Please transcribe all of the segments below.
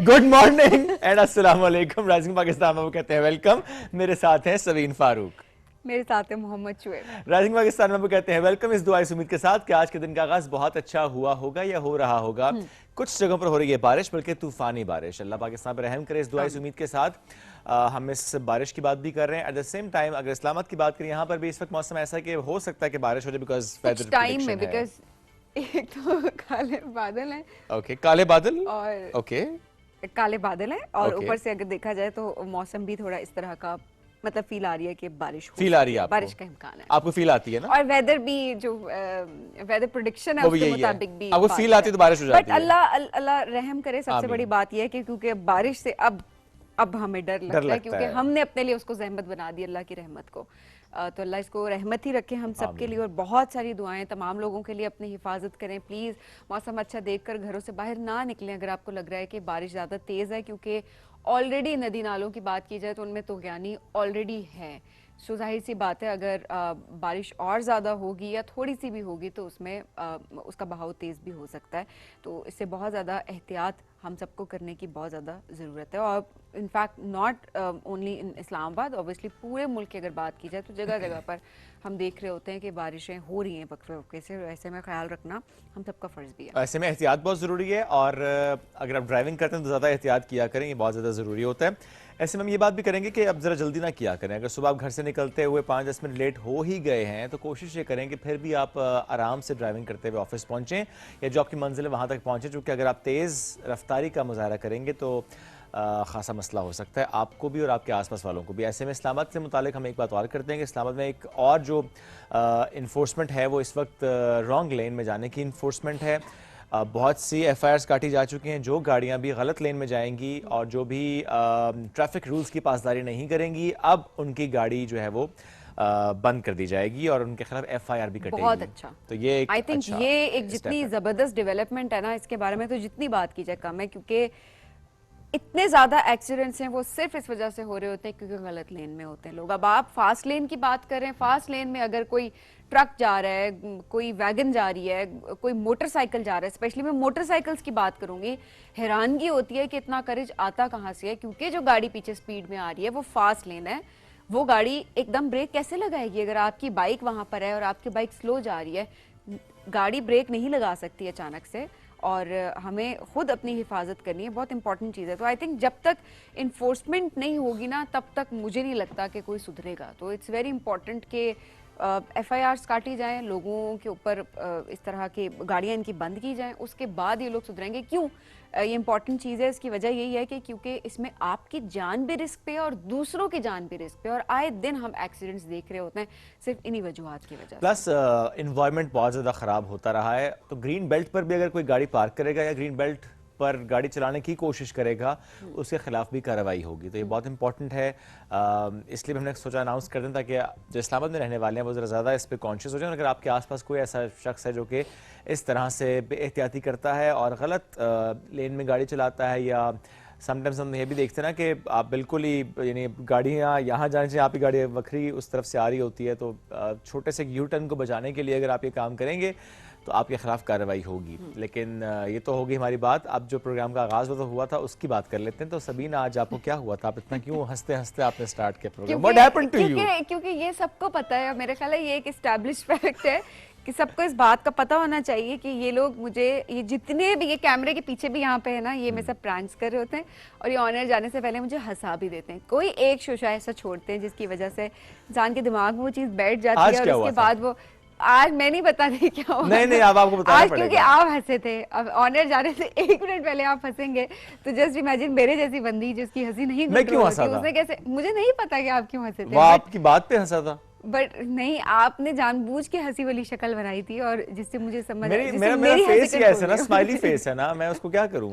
Good morning and अस्सलाम वालेकुम। Rising Pakistan में वो कहते हैं वेलकम। मेरे साथ हैं सवीन फारूक, मेरे साथ है मोहम्मद शुएब। राइजिंग पाकिस्तान में वो कहते हैं वेलकम। इस दुआ इस उम्मीद के साथ कि आज के दिन का आगाज बहुत अच्छा हुआ होगा या हो रहा होगा। कुछ जगहों पर हो रही है बारिश, बल्कि तूफानी बारिश। अल्लाह पाकिस्तान पर रहम करे। इस दुआ इस उम्मीद के साथ हम इस बारिश की बात भी कर रहे हैं। एट द सेम टाइम अगर इस्लामाबाद की बात करें, यहाँ पर भी इस वक्त मौसम ऐसा है कि हो सकता है कि बारिश हो जाए बिकॉज वेदर टाइम में प्रेडिक्शन है। एक तो काले बादल हैं ओके, काले बादल और ओके काले बादल हैं और Okay. ऊपर से अगर देखा जाए तो मौसम भी थोड़ा इस तरह का, मतलब फील आ रही है कि बारिश हो फील आ रही है आपको? बारिश का इम्कान है आपको फील आती है ना? और वेदर भी जो वेदर प्रोडिक्शन है वो भी उसके यही है। मुताबिक भी आपको फील आती है तो बारिश हो जाती बट है। अल्लाह रहम करे। सबसे आमीन। बड़ी बात यह है कि क्योंकि बारिश से अब हमें डर लगता है क्योंकि हमने अपने लिए उसको जहमत बना दी, अल्लाह की रहमत को। तो अल्लाह इसको रहमत ही रखे हम सब के लिए। और बहुत सारी दुआएं तमाम लोगों के लिए, अपनी हिफाजत करें प्लीज़। मौसम अच्छा देखकर घरों से बाहर ना निकलें अगर आपको लग रहा है कि बारिश ज़्यादा तेज़ है, क्योंकि ऑलरेडी नदी नालों की बात की जाए तो उनमें तुग़यानी ऑलरेडी है। सो जाहिर सी बात है अगर बारिश और ज़्यादा होगी या थोड़ी सी भी होगी तो उसमें उसका बहाव तेज़ भी हो सकता है। तो इससे बहुत ज़्यादा एहतियात हम सबको करने की बहुत ज़्यादा ज़रूरत है। और in fact not only in Islamabad, obviously पूरे मुल्क की अगर बात की जाए तो जगह जगह पर हम देख रहे होते हैं कि बारिशें हो रही हैं वक्फे वक्फे से। ऐसे में ख्याल रखना हम सबका फ़र्ज़ भी है। ऐसे में एहतियात बहुत ज़रूरी है और अगर आप ड्राइविंग करते हैं तो ज़्यादा एहतियात किया करें, ये बहुत ज़्यादा ज़रूरी होता है। ऐसे में हम ये बात भी करेंगे कि अब ज़रा जल्दी ना किया करें। अगर सुबह आप घर से निकलते हुए 5-10 मिनट लेट हो ही गए हैं तो कोशिश ये करें कि फिर भी आप आराम से ड्राइविंग करते हुए ऑफिस पहुँचें या जो आपकी मंजिल है वहाँ तक पहुँचें, क्योंकि अगर आप तेज़ रफ्तारी का मुजाहरा करेंगे तो खासा मसला हो सकता है आपको भी और आपके आसपास वालों को भी। ऐसे में इस्लामाबाद से मुतालिक हम एक बात और करते हैं कि इस्लामाबाद में एक और जो इन्फोर्समेंट है वो इस वक्त रॉन्ग लेन में जाने की इन्फोर्समेंट है। बहुत सी FIRs काटी जा चुकी हैं। जो गाड़ियां भी गलत लेन में जाएंगी और जो भी ट्रैफिक रूल्स की पासदारी नहीं करेंगी, अब उनकी गाड़ी जो है वो बंद कर दी जाएगी और उनके खिलाफ FIR भी कटेगी। बहुत अच्छा। तो ये एक आई थिंक अच्छा ये एक step जितनी है। ज़बरदस्त डेवलपमेंट है ना, इसके बारे में तो जितनी बात की जाए कम है, क्योंकि इतने ज़्यादा एक्सीडेंट्स हैं वो सिर्फ इस वजह से हो रहे होते हैं क्योंकि गलत लेन में होते हैं लोग। अब आप फास्ट लेन की बात करें, फास्ट लेन में अगर कोई ट्रक जा रहा है, कोई वैगन जा रही है, कोई मोटरसाइकिल जा रहा है, स्पेशली मैं मोटरसाइकिल्स की बात करूंगी, हैरानगी होती है कि इतना करेज आता कहाँ से है। क्योंकि जो गाड़ी पीछे स्पीड में आ रही है वो फास्ट लेन है, वो गाड़ी एकदम ब्रेक कैसे लगाएगी? अगर आपकी बाइक वहां पर है और आपकी बाइक स्लो जा रही है, गाड़ी ब्रेक नहीं लगा सकती अचानक से। और हमें खुद अपनी हिफाजत करनी है, बहुत इंपॉर्टेंट चीज़ है। तो आई थिंक जब तक इन्फोर्समेंट नहीं होगी ना तब तक मुझे नहीं लगता कि कोई सुधरेगा। तो इट्स वेरी इंपॉर्टेंट कि FIRs काटी जाएं, लोगों के ऊपर इस तरह की गाड़ियां इनकी बंद की जाएं, उसके बाद ये लोग सुधरेंगे। क्यों ये इंपॉर्टेंट चीज़ है? इसकी वजह यही है कि क्योंकि इसमें आपकी जान भी रिस्क पे है और दूसरों की जान भी रिस्क पे, और आए दिन हम एक्सीडेंट्स देख रहे होते हैं सिर्फ इन्हीं वजूहात की वजह से। प्लस इन्वायरमेंट बहुत ज़्यादा ख़राब होता रहा है। तो ग्रीन बेल्ट पर भी अगर कोई गाड़ी पार्क करेगा या ग्रीन बेल्ट पर गाड़ी चलाने की कोशिश करेगा उसके खिलाफ भी कार्रवाई होगी। तो ये बहुत इंपॉर्टेंट है, इसलिए हमने सोचा अनाउंस कर दें ताकि जो इस्लामाबाद में रहने वाले हैं वो ज़रा ज़्यादा इस पर कॉन्शियस हो जाए। अगर आपके आसपास कोई ऐसा शख्स है जो कि इस तरह से बेएहतियाती करता है और गलत लेन में गाड़ी चलाता है, या समटाइम्स हम ये भी देखते हैं ना कि आप बिल्कुल ही यानी गाड़ियाँ यहाँ जाने से आपकी गाड़ी वक्री उस तरफ से आ रही होती है, तो छोटे से यू टर्न को बचाने के लिए अगर आप ये काम करेंगे तो आपके खिलाफ कार्रवाई होगी। लेकिन ये तो होगी हमारी बात। अब जो प्रोग्राम का आगाज हुआ था उसकी बात कर लेते हैं। तो सबीना, आज आपको क्या हुआ था? आप इतना क्यों हंसते हंसते आपने स्टार्ट किया programme? What happened to you? क्योंकि ये सबको पता है, मेरे ख्याल है ये एक एस्टैब्लिश फैक्ट है कि सबको इस बात का पता होना चाहिए कि ये लोग मुझे, ये जितने भी ये कैमरे के पीछे भी यहाँ पे है ना, ये मेरे साथ प्रैंक्स कर रहे होते हैं और ये ऑनर जाने से पहले मुझे हंसा भी देते हैं। कोई एक शोशा ऐसा छोड़ते हैं जिसकी वजह से इंसान के दिमाग में वो चीज़ बैठ जाती है और उसके बाद वो, आज मैं नहीं बता रही क्या हुआ। नहीं अब आपको बताना आज पड़ेगा। क्योंकि आप हंसे थे, अब ऑनर जाने से 1 मिनट पहले आप हंसेंगे तो जस्ट इमेजिन मेरे जैसी बंदी जिसकी हंसी नहीं कंट्रोल होती, उसने कैसे, मुझे नहीं पता कि आप क्यों हंसे थे। वो आपकी बात पे हंसा था। बट नहीं, आपने जानबूझ के हंसी वाली शक्ल बनाई थी और जिससे मुझे समझ मेरा फेस ही ऐसा ना, स्माइली फेस है ना, मैं उसको क्या करूं?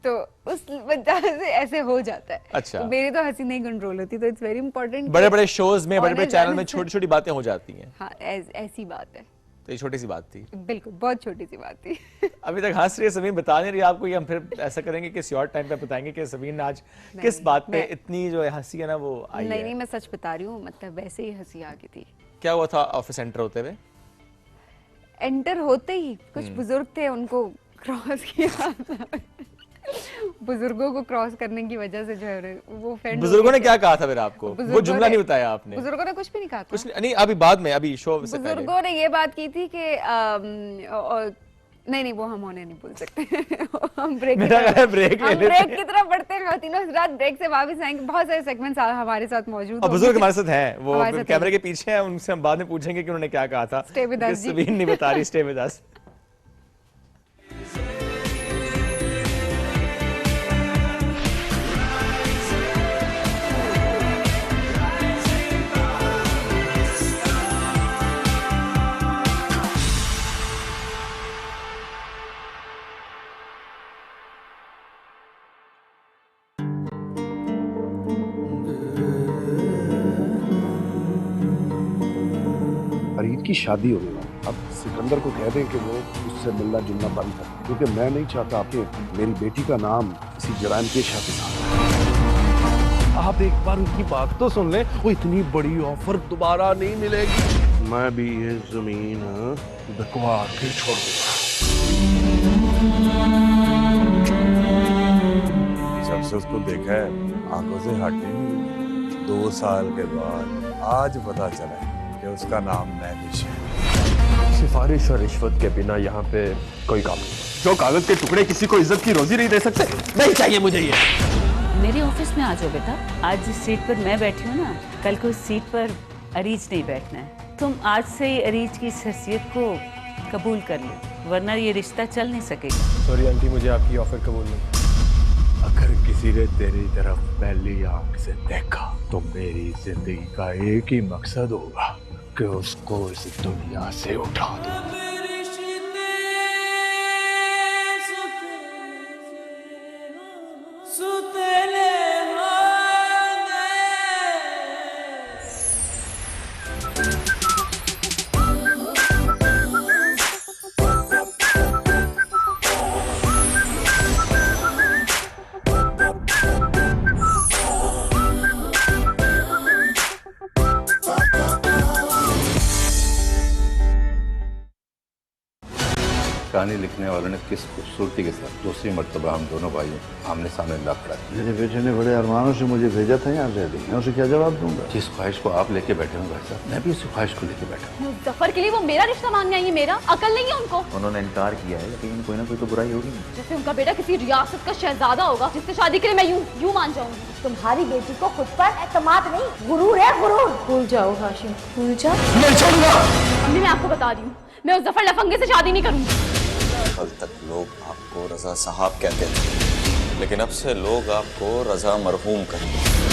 तो उस वजह से ऐसे हो जाता है। अच्छा, तो मेरी तो हंसी नहीं कंट्रोल होती। तो इट्स वेरी इंपॉर्टेंट, बड़े बड़े शोज में, बड़े बड़े चैनल में छोटी छोटी बातें हो जाती हैं। हाँ, ऐसी बात है। तो ये छोटी सी बात थी, बिल्कुल बहुत छोटी सी बात थी। अभी तक हंस रही है समीन, बता नहीं रही आपको। ये हम फिर ऐसा करेंगे कि और टाइम पे बताएंगे कि समीन आज किस बात पे इतनी जो हंसी है ना वो आई है। नहीं, मैं सच बता रही हूँ, मतलब वैसे ही हंसी आ गई थी। क्या हुआ था ऑफिस एंटर होते हुए? एंटर होते ही कुछ बुजुर्ग थे, उनको क्रॉस किया बुजुर्गों को क्रॉस करने की वजह से जो है वो offend हो बुजुर्गों ने गए। क्या कहा था फिर आपको? वो बुजुर्गों जुमला ने- नहीं बताया आपने? बुजुर्गों ने कुछ भी नहीं कहा था। कुछ नहीं, अभी बाद में, अभी शो से पहले। बुजुर्गों ने ये बात की थी कि नहीं वो हम होने नहीं बोल सकते। हम ब्रेक मेरा ख्याल है ब्रेक ले लेते ब्रेक की तरफ बढ़ते हैं, तीनों रात ब्रेक से वापस आएंगे। बहुत सारे सेगमेंट्स हमारे साथ मौजूद और बुजुर्ग हमारे साथ हैं, वो हमारे साथ कैमरे के पीछे हैं, उनसे हम बाद में पूछेंगे कि उन्होंने क्या कहा था। Stay with us, जी। सबीन नहीं बता रही, स्टे विद अस। फरीद की शादी हो गई। अब सिकंदर को कह दें कि वो उससे मिलना जुलना बंद कर, क्योंकि मैं नहीं चाहता कि मेरी बेटी का नाम किसी जराइम पेशा के साथ। आप एक बार उनकी बात तो सुन लें, वो इतनी बड़ी ऑफर दोबारा नहीं मिलेगी। मैं भी ये जमीन बिकवा के छोड़ दूंगा। जब से उसको देखा है आंखों से हटने नहीं। 2 साल के बाद आज पता चला कि उसका नाम मैनिश है। सिफारिश और रिश्वत के बिना यहाँ पे कोई काम नहीं। जो कागज के टुकड़े किसी को इज्जत की रोजी नहीं दे सकते, नहीं चाहिए मुझे ये। मेरे ऑफिस में आ जाओ बेटा। आज जिस सीट पर मैं बैठी हूँ ना, कल को इस सीट पर अरीज नहीं बैठना है। तुम आज से ही अरीज की इस हैसियत को कबूल कर लो, वरना ये रिश्ता चल नहीं सकेगा। सॉरी आंटी, मुझे आपकी ऑफर कबूल नहीं। अगर किसी ने तेरी तरफ पहली आंख से देखा तो मेरी जिंदगी का एक ही मकसद होगा कि उसको इस दुनिया से उठा दूं। कहानी लिखने वालों ने किस खूबसूरती के साथ दूसरी मर्तबा हम दोनों भाइयों आमने सामने ला खड़ा किया। मेरे बेटे ने बड़े अरमानों से मुझे भेजा था यहाँ से, मैं उसे क्या जवाब दूंगा? जिस ख्वाहिश को आप लेके बैठे हो भाई साहब, मैं भी उसी ख्वाहिश को लेके बैठा हूँ। मुजफ्फर के लिए वो मेरा रिश्ता मांगने आई है, मेरा अकल नहीं है उनको। उन्होंने इनकार किया है, लेकिन कोई ना कोई तो बुराई होगी। जैसे उनका बेटा किसी रियासत का शहजादा होगा जिससे शादी के लिए मैं यूं मान जाऊंगी। तुम्हारी बेटी को खुद पर एतमाद नहीं, गुरूर है गुरूर। भूल जाओ हाशिम, भूल जाओ। नहीं छोड़ूंगा। अम्मी मैं आपको बता रही हूँ, मैं उस जफर लफंगे से शादी नहीं करूंगी। कल तक लोग आपको रजा साहब कहते थे, लेकिन अब से लोग आपको रजा मरहूम कहेंगे।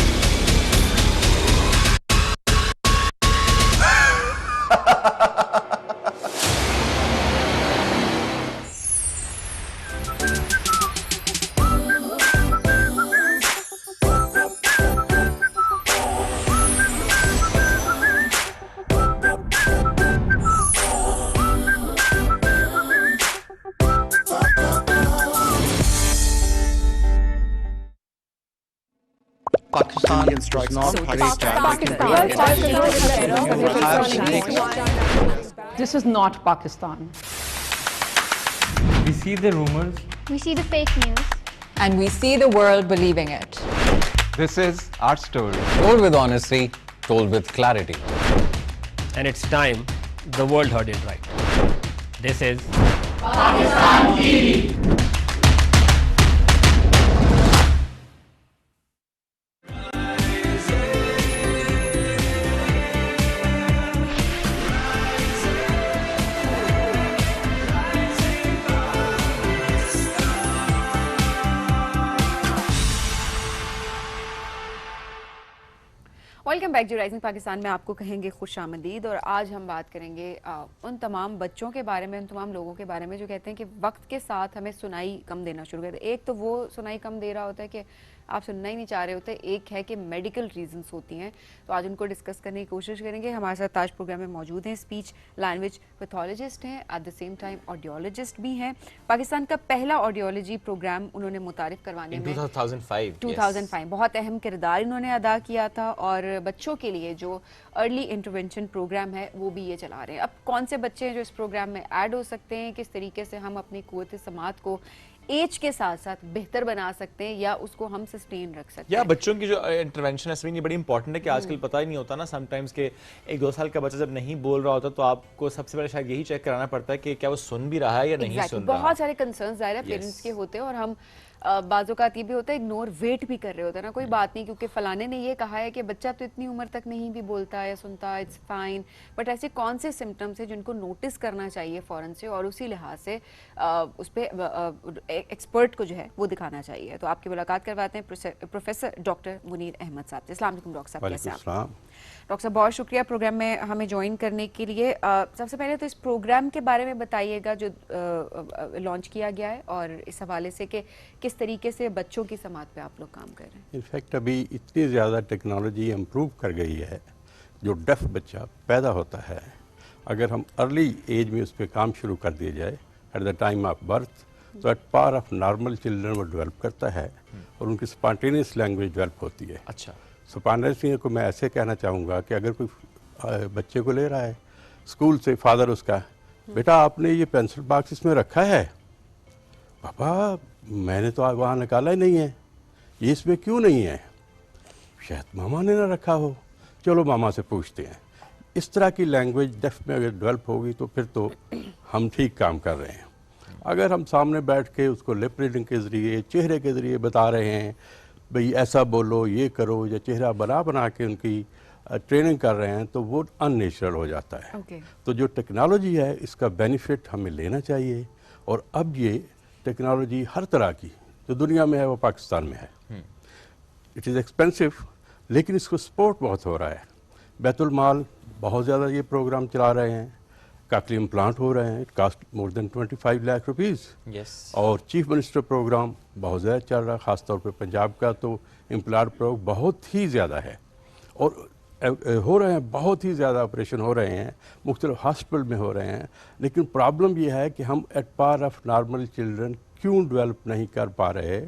This is not Pakistan. We see the rumors. We see the fake news. And we see the world believing it. This is our story. Told with honesty, told with clarity. And it's time the world heard it right. This is Pakistan TV. Welcome back to rising Pakistan में आपको कहेंगे खुश आमदीद। और आज हम बात करेंगे उन तमाम बच्चों के बारे में, उन तमाम लोगों के बारे में जो कहते हैं कि वक्त के साथ हमें सुनाई कम देना शुरू कर दे। एक तो वो सुनाई कम दे रहा होता है कि आप सुनना ही नहीं चाह रहे होते, एक है कि मेडिकल रीजंस होती हैं। तो आज उनको डिस्कस करने की कोशिश करेंगे। हमारे साथ ताज प्रोग्राम में मौजूद हैं स्पीच लैंग्वेज पैथोलॉजिस्ट हैं, at the same time audiologist भी हैं। पाकिस्तान का पहला ऑडियोलॉजी प्रोग्राम उन्होंने मुतारिफ करवाने में 2005 बहुत अहम किरदार इन्होंने अदा किया था। और बच्चों के लिए जो अर्ली इंटरवेंशन प्रोग्राम है वो भी ये चला रहे हैं। अब कौन से बच्चे हैं जो इस प्रोग्राम में ऐड हो सकते हैं, किस तरीके से हम अपनी कुव्वत समात को एज के साथ साथ बेहतर बना सकते हैं या उसको हम सस्टेन रख सकते या हैं? बच्चों की जो इंटरवेंशन है ये बड़ी इंपॉर्टेंट है कि आजकल पता ही नहीं होता ना समटाइम्स के 1-2 साल का बच्चा जब नहीं बोल रहा होता तो आपको सबसे पहले शायद यही चेक कराना पड़ता है कि क्या वो सुन भी रहा है या नहीं सुन रहा। बहुत सारे कंसर्न्स ज़ाहिर है पेरेंट्स के होते हैं और हम बाज़-औक़ात ये भी होता है इग्नोर वेट भी कर रहे होते हैं ना, कोई बात नहीं क्योंकि फलाने ने ये कहा है कि बच्चा तो इतनी उम्र तक नहीं भी बोलता है या सुनता, इट्स फाइन। बट ऐसे कौन से सिम्टम्स हैं जिनको नोटिस करना चाहिए फ़ौरन से और उसी लिहाज से उस पर एक्सपर्ट को जो है वो दिखाना चाहिए? तो आपकी मुलाकात करवाते हैं प्रोफेसर डॉक्टर मुनीर अहमद साहब से। अस्सलाम वालेकुम डॉक्टर साहब, कैसे हैं आप? डॉक्टर साहब बहुत शुक्रिया प्रोग्राम में हमें ज्वाइन करने के लिए। सबसे पहले तो इस प्रोग्राम के बारे में बताइएगा जो लॉन्च किया गया है और इस हवाले से कि किस तरीके से बच्चों की समात पे आप लोग काम कर रहे हैं। इनफैक्ट अभी इतनी ज़्यादा टेक्नोलॉजी इम्प्रूव कर गई है, जो डेफ बच्चा पैदा होता है अगर हम अर्ली एज में उस पर काम शुरू कर दिया जाए at the time of birth, तो at par of normal children वो डेवलप करता है और उनकी स्पॉन्टेनियस लैंग्वेज डेवलप होती है। अच्छा, स्पॉन्टेनियस को मैं ऐसे कहना चाहूँगा कि अगर कोई बच्चे को ले रहा है स्कूल से, फादर उसका, बेटा आपने ये पेंसिल बॉक्स इसमें रखा है? पापा मैंने तो वहाँ निकाला ही नहीं है, ये इसमें क्यों नहीं है? शायद मामा ने ना रखा हो, चलो मामा से पूछते हैं। इस तरह की लैंग्वेज डेफ में अगर डेवलप होगी तो फिर तो हम ठीक काम कर रहे हैं। अगर हम सामने बैठ के उसको लिप रीडिंग के ज़रिए, चेहरे के ज़रिए बता रहे हैं भाई ऐसा बोलो, ये करो, या चेहरा बना के उनकी ट्रेनिंग कर रहे हैं, तो वो अननेचुरल हो जाता है। तो जो टेक्नोलॉजी है इसका बेनिफिट हमें लेना चाहिए और अब ये टेक्नोलॉजी हर तरह की जो दुनिया में है वो पाकिस्तान में है। इट इज़ एक्सपेंसिव, लेकिन इसको सपोर्ट बहुत हो रहा है। बैतुल माल बहुत ज़्यादा ये प्रोग्राम चला रहे हैं, काकली इम्प्लांट हो रहे हैं, it cost more than 25 lakh rupees. और चीफ मिनिस्टर प्रोग्राम बहुत ज़्यादा चल रहा है, ख़ासतौर पर पंजाब का तो इम्प्लांट प्रोग्राम बहुत ही ज़्यादा है और हो रहे हैं, बहुत ही ज़्यादा ऑपरेशन हो रहे हैं, मुख्तलिफ हॉस्पिटल में हो रहे हैं। लेकिन प्रॉब्लम ये है कि हम at par of normal children क्यों डेवलप नहीं कर पा रहे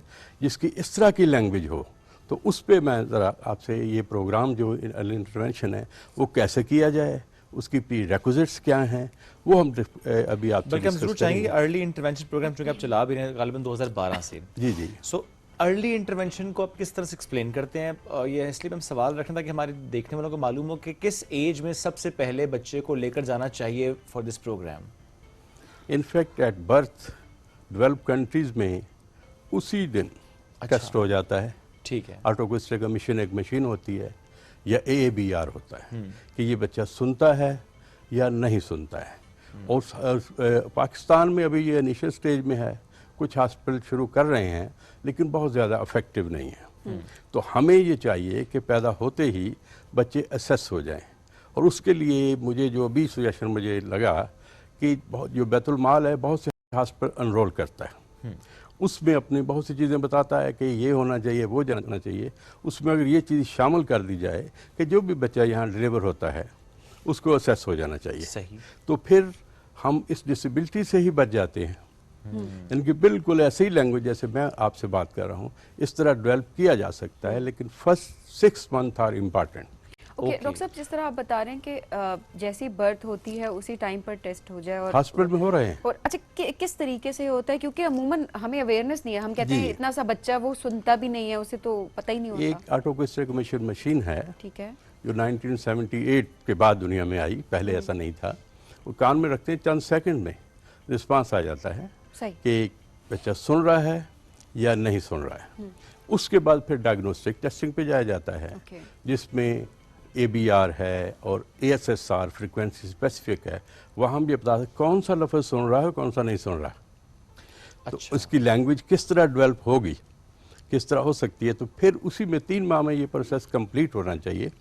जिसकी इस तरह की लैंग्वेज हो। तो उस पर मैं ज़रा आपसे ये प्रोग्राम जो अर्ली इंटरवेंशन है वो कैसे किया जाए, उसकी प्रीरेक्विजिट्स क्या हैं, वो हम अभी आपसे बल्कि हम जरूर चाहेंगे अर्ली इंटरवेंशन प्रोग्राम जो कि आप चला भी रहे हैं गालिबन 2012 से। जी। सो अर्ली इंटरवेंशन को आप किस तरह से एक्सप्लेन करते हैं? ये इसलिए हम सवाल रखना था कि हमारे देखने वालों को मालूम हो कि किस एज में सबसे पहले बच्चे को लेकर जाना चाहिए for this programme. In fact at birth develop countries में उसी दिन टेस्ट हो जाता है। ठीक है। ऑटोक्विस्टर का मिशन एक मशीन होती है या AABR होता है कि ये बच्चा सुनता है या नहीं सुनता है। और पाकिस्तान में अभी ये इनिशियल स्टेज में है, कुछ हॉस्पिटल शुरू कर रहे हैं लेकिन बहुत ज़्यादा इफेक्टिव नहीं है। तो हमें ये चाहिए कि पैदा होते ही बच्चे असेस हो जाएं और उसके लिए मुझे जो अभी सजेशन मुझे लगा कि बहुत जो बैतुल माल है बहुत से हॉस्पिटल एनरोल करता है, उसमें अपनी बहुत सी चीज़ें बताता है कि ये होना चाहिए, वो जानना चाहिए। उसमें अगर ये चीज़ शामिल कर दी जाए कि जो भी बच्चा यहाँ डिलीवर होता है उसको असेस हो जाना चाहिए। सही। तो फिर हम इस डिसेबिलिटी से ही बच जाते हैं। इनकी बिल्कुल ऐसे ही लैंग्वेज जैसे मैं आपसे बात कर रहा हूँ इस तरह डेवलप किया जा सकता है, लेकिन first 6 month are important. Okay doctor साहब, जिस तरह आप बता रहे हैं कि जैसी बर्थ होती है उसी टाइम पर टेस्ट हो जाए और हॉस्पिटल में हो रहे हैं। और अच्छा किस तरीके से होता है? क्योंकि अमूमन हमें अवेयरनेस नहीं है, हम कहते हैं इतना सा बच्चा वो सुनता भी नहीं है, उसे तो पता ही नहीं होता। एक ऑटोक्विस्टर मशीन है, ठीक है, जो 1978 के बाद दुनिया में आई, पहले ऐसा नहीं था। वो कान में रखते हैं, चंद सेकंड में रिस्पांस आ जाता है कि बच्चा सुन रहा है या नहीं सुन रहा है। उसके बाद फिर डायग्नोस्टिक टेस्टिंग पे जाया जाता है, जिसमें ABR है और ASSR फ्रीक्वेंसी स्पेसिफिक है। वहाँ हम ये बता सकते कौन सा लफ्ज़ सुन रहा है कौन सा नहीं सुन रहा। तो उसकी लैंग्वेज किस तरह डेवलप होगी, किस तरह हो सकती है। तो फिर उसी में 3 माह में ये प्रोसेस कंप्लीट होना चाहिए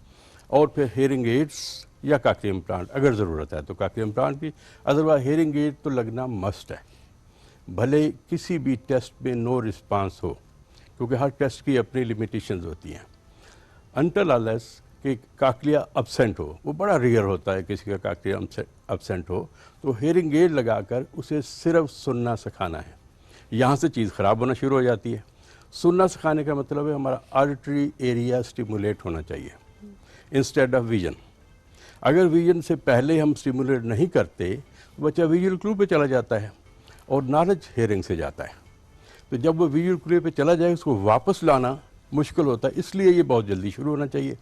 और फिर हेयरिंग एड्स या काकली इम्प्लांट अगर ज़रूरत है तो काकली इम्प्लांट भी, अदरवाइज हेयरिंग एड तो लगना मस्ट है। भले किसी भी टेस्ट में नो रिस्पांस हो, क्योंकि हर टेस्ट की अपनी लिमिटेशंस होती हैं। अनटिल अनलेस कि काकलिया अब्सेंट हो, वो बड़ा रेयर होता है किसी का काकलिया अब्सेंट हो, तो हेयरिंग एड लगाकर उसे सिर्फ सुनना सिखाना है। यहाँ से चीज़ ख़राब होना शुरू हो जाती है। सुनना सिखाने का मतलब है हमारा ऑडिटरी एरिया स्टिमुलेट होना चाहिए इंस्टेड ऑफ विजन। अगर विजन से पहले हम स्टिमुलेट नहीं करते तो बच्चा विजुअल क्लू पे चला जाता है और नॉलेज हेयरिंग से जाता है। तो जब वो विजुअल क्रू पे चला जाए उसको वापस लाना मुश्किल होता है, इसलिए ये बहुत जल्दी शुरू होना चाहिए।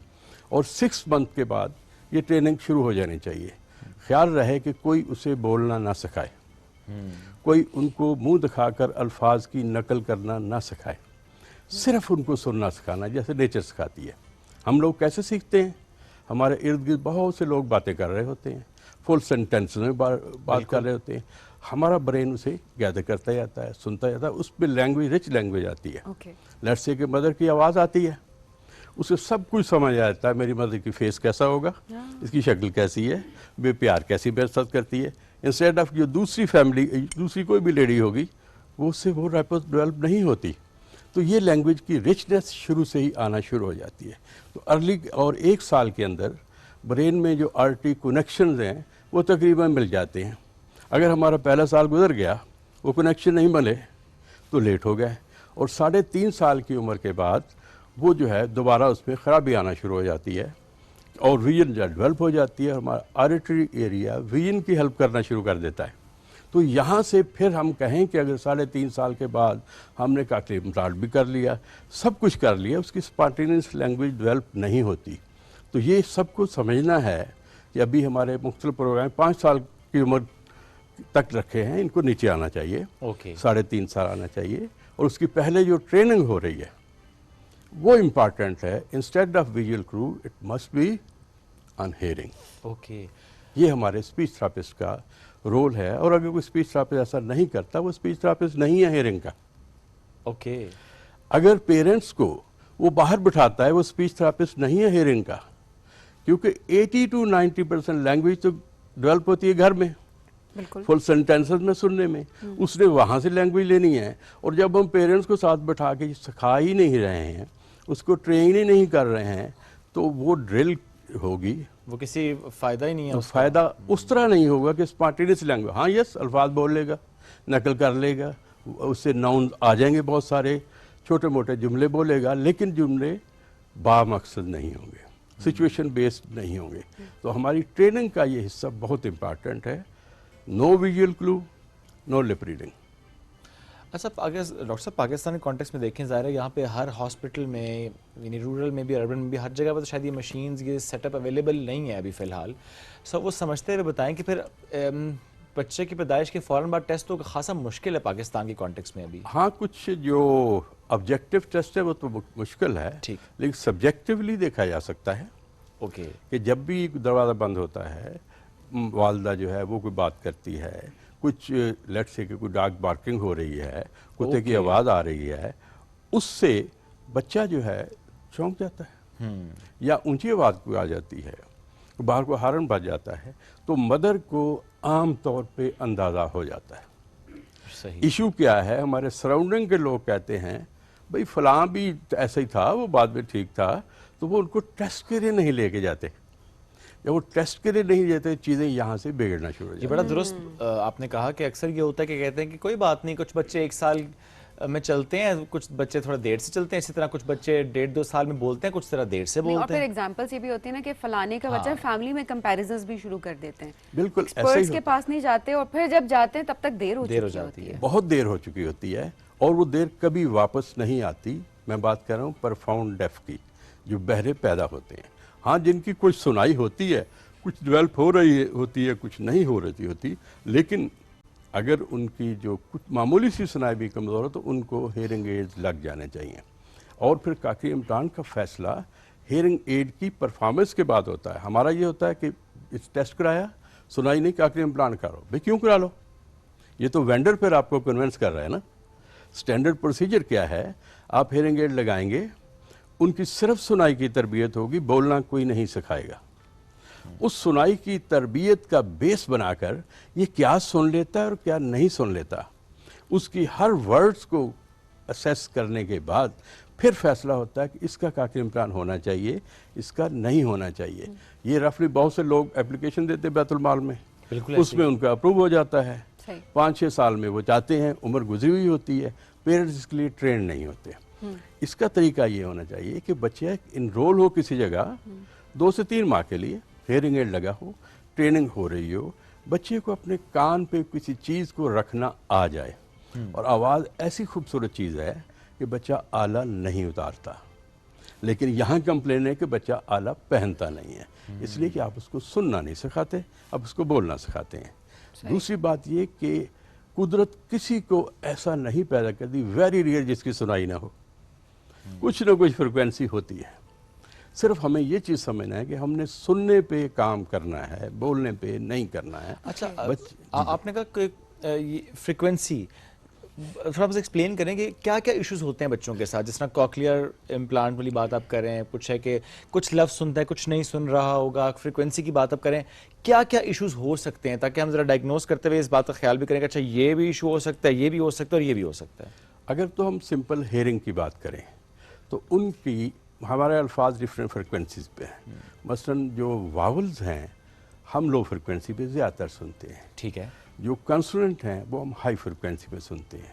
और 6 मंथ के बाद ये ट्रेनिंग शुरू हो जानी चाहिए। ख्याल रहे कि कोई उसे बोलना ना सिखाए, कोई उनको मुंह दिखाकर अल्फाज की नकल करना ना सिखाए, सिर्फ उनको सुनना सिखाना, जैसे नेचर सिखाती है। हम लोग कैसे सीखते हैं? हमारे इर्द गिर्द बहुत से लोग बातें कर रहे होते हैं, फुल सेंटेंस में बात कर रहे होते हैं, हमारा ब्रेन उसे गैदर करता जाता है, सुनता जाता है, उसमें लैंग्वेज, रिच लैंग्वेज आती है। लेट्स से कि मदर की आवाज़ आती है, उसे सब कुछ समझ आ जाता है। मेरी मदर की फेस कैसा होगा, इसकी शक्ल कैसी है, वे प्यार कैसी बेइज्जत करती है। इंस्टेड ऑफ जो दूसरी फैमिली, दूसरी कोई भी लेडी होगी, वो उससे वो रैपर डेवलप नहीं होती। तो ये लैंग्वेज की रिचनेस शुरू से ही आना शुरू हो जाती है। तो अर्ली और 1 साल के अंदर ब्रेन में जो आर्टरी कनेक्शंस हैं वो तकरीबन मिल जाते हैं। अगर हमारा पहला साल गुजर गया, वो कनेक्शन नहीं मिले तो लेट हो गए, और 3.5 साल की उम्र के बाद वो जो है दोबारा उसमें ख़राबी आना शुरू हो जाती है और विजन डेवलप हो जाती है। हमारा ऑडिटरी एरिया विजन की हेल्प करना शुरू कर देता है। तो यहाँ से फिर हम कहें कि अगर 3.5 साल के बाद हमने कॉक्लियर इम्प्लांट भी कर लिया, सब कुछ कर लिया, उसकी स्पॉन्टेनियस लैंग्वेज डेवलप नहीं होती। तो ये सबको समझना है कि अभी हमारे मुख्तलिफ प्रोग्राम 5 साल की उम्र तक रखे हैं, इनको नीचे आना चाहिए, 3.5 साल आना चाहिए, और उसकी पहले जो ट्रेनिंग हो रही है वो इम्पॉर्टेंट है। Instead of visual crew it must be on hearing. ये हमारे स्पीच थेरेपिस्ट का रोल है, और अगर कोई स्पीच थेरेपिस्ट ऐसा नहीं करता, वो स्पीच थेरेपिस्ट नहीं है हियरिंग का। अगर पेरेंट्स को वो बाहर बिठाता है, वो स्पीच थेरेपिस्ट नहीं है हियरिंग का, क्योंकि 80 to 90% लैंग्वेज तो डेवलप होती है घर में, फुल सेंटेंसेस में सुनने में, उसने वहाँ से लैंग्वेज लेनी है। और जब हम पेरेंट्स को साथ बैठा के सिखा ही नहीं रहे हैं, उसको ट्रेन ही नहीं कर रहे हैं, तो वो ड्रिल होगी, वो किसी फ़ायदा ही नहीं है। तो फ़ायदा उस तरह नहीं होगा कि स्पॉन्टेनियस लैंग्वेज, हाँ यस अल्फाज बोल लेगा, नकल कर लेगा, उससे नाउन आ जाएंगे, बहुत सारे छोटे मोटे जुमले बोलेगा, लेकिन जुमले बामकसद नहीं होंगे, सिचुएशन बेस्ड नहीं होंगे। तो हमारी ट्रेनिंग का ये हिस्सा बहुत इम्पॉर्टेंट है। No visual clue, no lip reading. अच्छा, अगर डॉक्टर साहब पाकिस्तानी कॉन्टेक्स्ट में देखें, ज़ाहिर है यहाँ पे हर हॉस्पिटल में, यानी रूरल में भी, अर्बन में भी, हर जगह पर तो शायद ये मशीन्स, ये सेटअप अवेलेबल नहीं है अभी फ़िलहाल। सो वो समझते हुए बताएं कि फिर बच्चे की पैदाइश के फ़ौरन बाद टेस्ट तो खासा मुश्किल है पाकिस्तान की कॉन्टेक्स्ट में अभी। हाँ, कुछ जो ऑब्जेक्टिव टेस्ट है वो तो मुश्किल है, लेकिन सब्जेक्टिवली देखा जा सकता है। कि जब भी दरवाज़ा बंद होता है, वालदा जो है वो कोई बात करती है, कुछ लेट्स से कि कोई डॉग बार्किंग हो रही है, कुत्ते की आवाज़ आ रही है, उससे बच्चा जो है चौंक जाता है, या ऊंची आवाज़ कोई आ जाती है, बाहर को हारन बज जाता है, तो मदर को आम तौर पे अंदाज़ा हो जाता है। इशू क्या है, हमारे सराउंडिंग के लोग कहते हैं भाई फलां भी ऐसा ही था, वो बाद में ठीक था, तो वो उनको टेस्ट के लिए नहीं लेके जाते। जब वो टेस्ट के लिए नहीं जाते, चीज़ें यहाँ से बिगड़ना शुरू हो जाती हैं। ये बड़ा दुरुस्त आपने कहा कि अक्सर ये होता है कि कहते हैं कि कोई बात नहीं, कुछ बच्चे 1 साल में चलते हैं, कुछ बच्चे थोड़ा देर से चलते हैं, इसी तरह कुछ बच्चे 1.5-2 साल में बोलते हैं, कुछ तरह देर से बोलते हैं। और फिर एग्जांपल्स ये भी होती है ना कि फलाने का बच्चा, फैमिली में कंपैरिजंस भी शुरू कर देते हैं। बिल्कुल एक्सपर्ट्स के पास नहीं जाते, और फिर जब जाते हैं तब तक देर हो चुकी होती है। बहुत देर हो चुकी होती है, और वो देर कभी वापस नहीं आती। मैं बात कर रहा हूँ परफाउंड डेफ की, जो बहरे पैदा होते हैं। हाँ, जिनकी कुछ सुनाई होती है, कुछ डेवलप हो रही होती है, कुछ नहीं हो रही होती, लेकिन अगर उनकी जो कुछ मामूली सी सुनाई भी कमज़ोर हो तो उनको हेयरिंग एड्स लग जाने चाहिए। और फिर कॉक्लियर इम्प्लांट का फैसला हेयरिंग एड की परफॉर्मेंस के बाद होता है। हमारा ये होता है कि इस टेस्ट कराया, सुनाई नहीं, कॉक्लियर इम्प्लांट करो। भाई क्यों करा लो? ये तो वेंडर फिर आपको कन्विंस कर रहा है ना। स्टैंडर्ड प्रोसीजर क्या है, आप हेयरिंग एड लगाएंगे, उनकी सिर्फ सुनाई की तरबियत होगी, बोलना कोई नहीं सिखाएगा। उस सुनाई की तरबियत का बेस बनाकर ये क्या सुन लेता है और क्या नहीं सुन लेता, उसकी हर वर्ड्स को असेस करने के बाद फिर फैसला होता है कि इसका कॉक्लियर इम्प्लांट होना चाहिए, इसका नहीं होना चाहिए। ये रफली बहुत से लोग एप्लीकेशन देते हैं बैतुल माल में, उसमें उनका अप्रूव हो जाता है। 5-6 साल में वो चाहते हैं, उम्र गुजरी हुई होती है, पेरेंट्स इसके लिए ट्रेन नहीं होते। इसका तरीका ये होना चाहिए कि बच्चे इनरोल हो किसी जगह 2 से 3 माह के लिए, हेयरिंग एड लगा हो, ट्रेनिंग हो रही हो, बच्चे को अपने कान पे किसी चीज़ को रखना आ जाए। और आवाज़ ऐसी खूबसूरत चीज़ है कि बच्चा आला नहीं उतारता, लेकिन यहाँ कंप्लेन है कि बच्चा आला पहनता नहीं है, इसलिए कि आप उसको सुनना नहीं सिखाते, आप उसको बोलना सिखाते हैं। दूसरी बात ये कि कुदरत किसी को ऐसा नहीं पैदा कर दी, वेरी रेयर जिसकी सुनाई ना हो, कुछ ना कुछ फ्रिक्वेंसी होती है। सिर्फ हमें ये चीज़ समझना है कि हमने सुनने पे काम करना है, बोलने पे नहीं करना है। अच्छा, आपने कहा कि फ्रीक्वेंसी, थोड़ा बस एक्सप्लेन करें कि क्या क्या इश्यूज होते हैं बच्चों के साथ, जिस तरह कॉकलियर इम्प्लांट वाली बात आप कर रहे हैं, कुछ है कि कुछ लफ्ज़ सुनता है कुछ नहीं सुन रहा होगा, फ्रीक्वेंसी की बात आप करें, क्या क्या इश्यूज हो सकते हैं, ताकि हम ज़रा डायग्नोस करते हुए इस बात का ख्याल भी करें कि अच्छा ये भी इशू हो सकता है, ये भी हो सकता है और ये भी हो सकता है। अगर तो हम सिंपल हेयरिंग की बात करें तो उनकी हमारे अल्फाज डिफरेंट फ्रिक्वेंसीज पे हैं। मसलन जो वावल्स हैं हम लो फ्रिक्वेंसी पे ज़्यादातर सुनते हैं, ठीक है। जो कंसोनेंट हैं वो हम हाई फ्रिक्वेंसी पे सुनते हैं।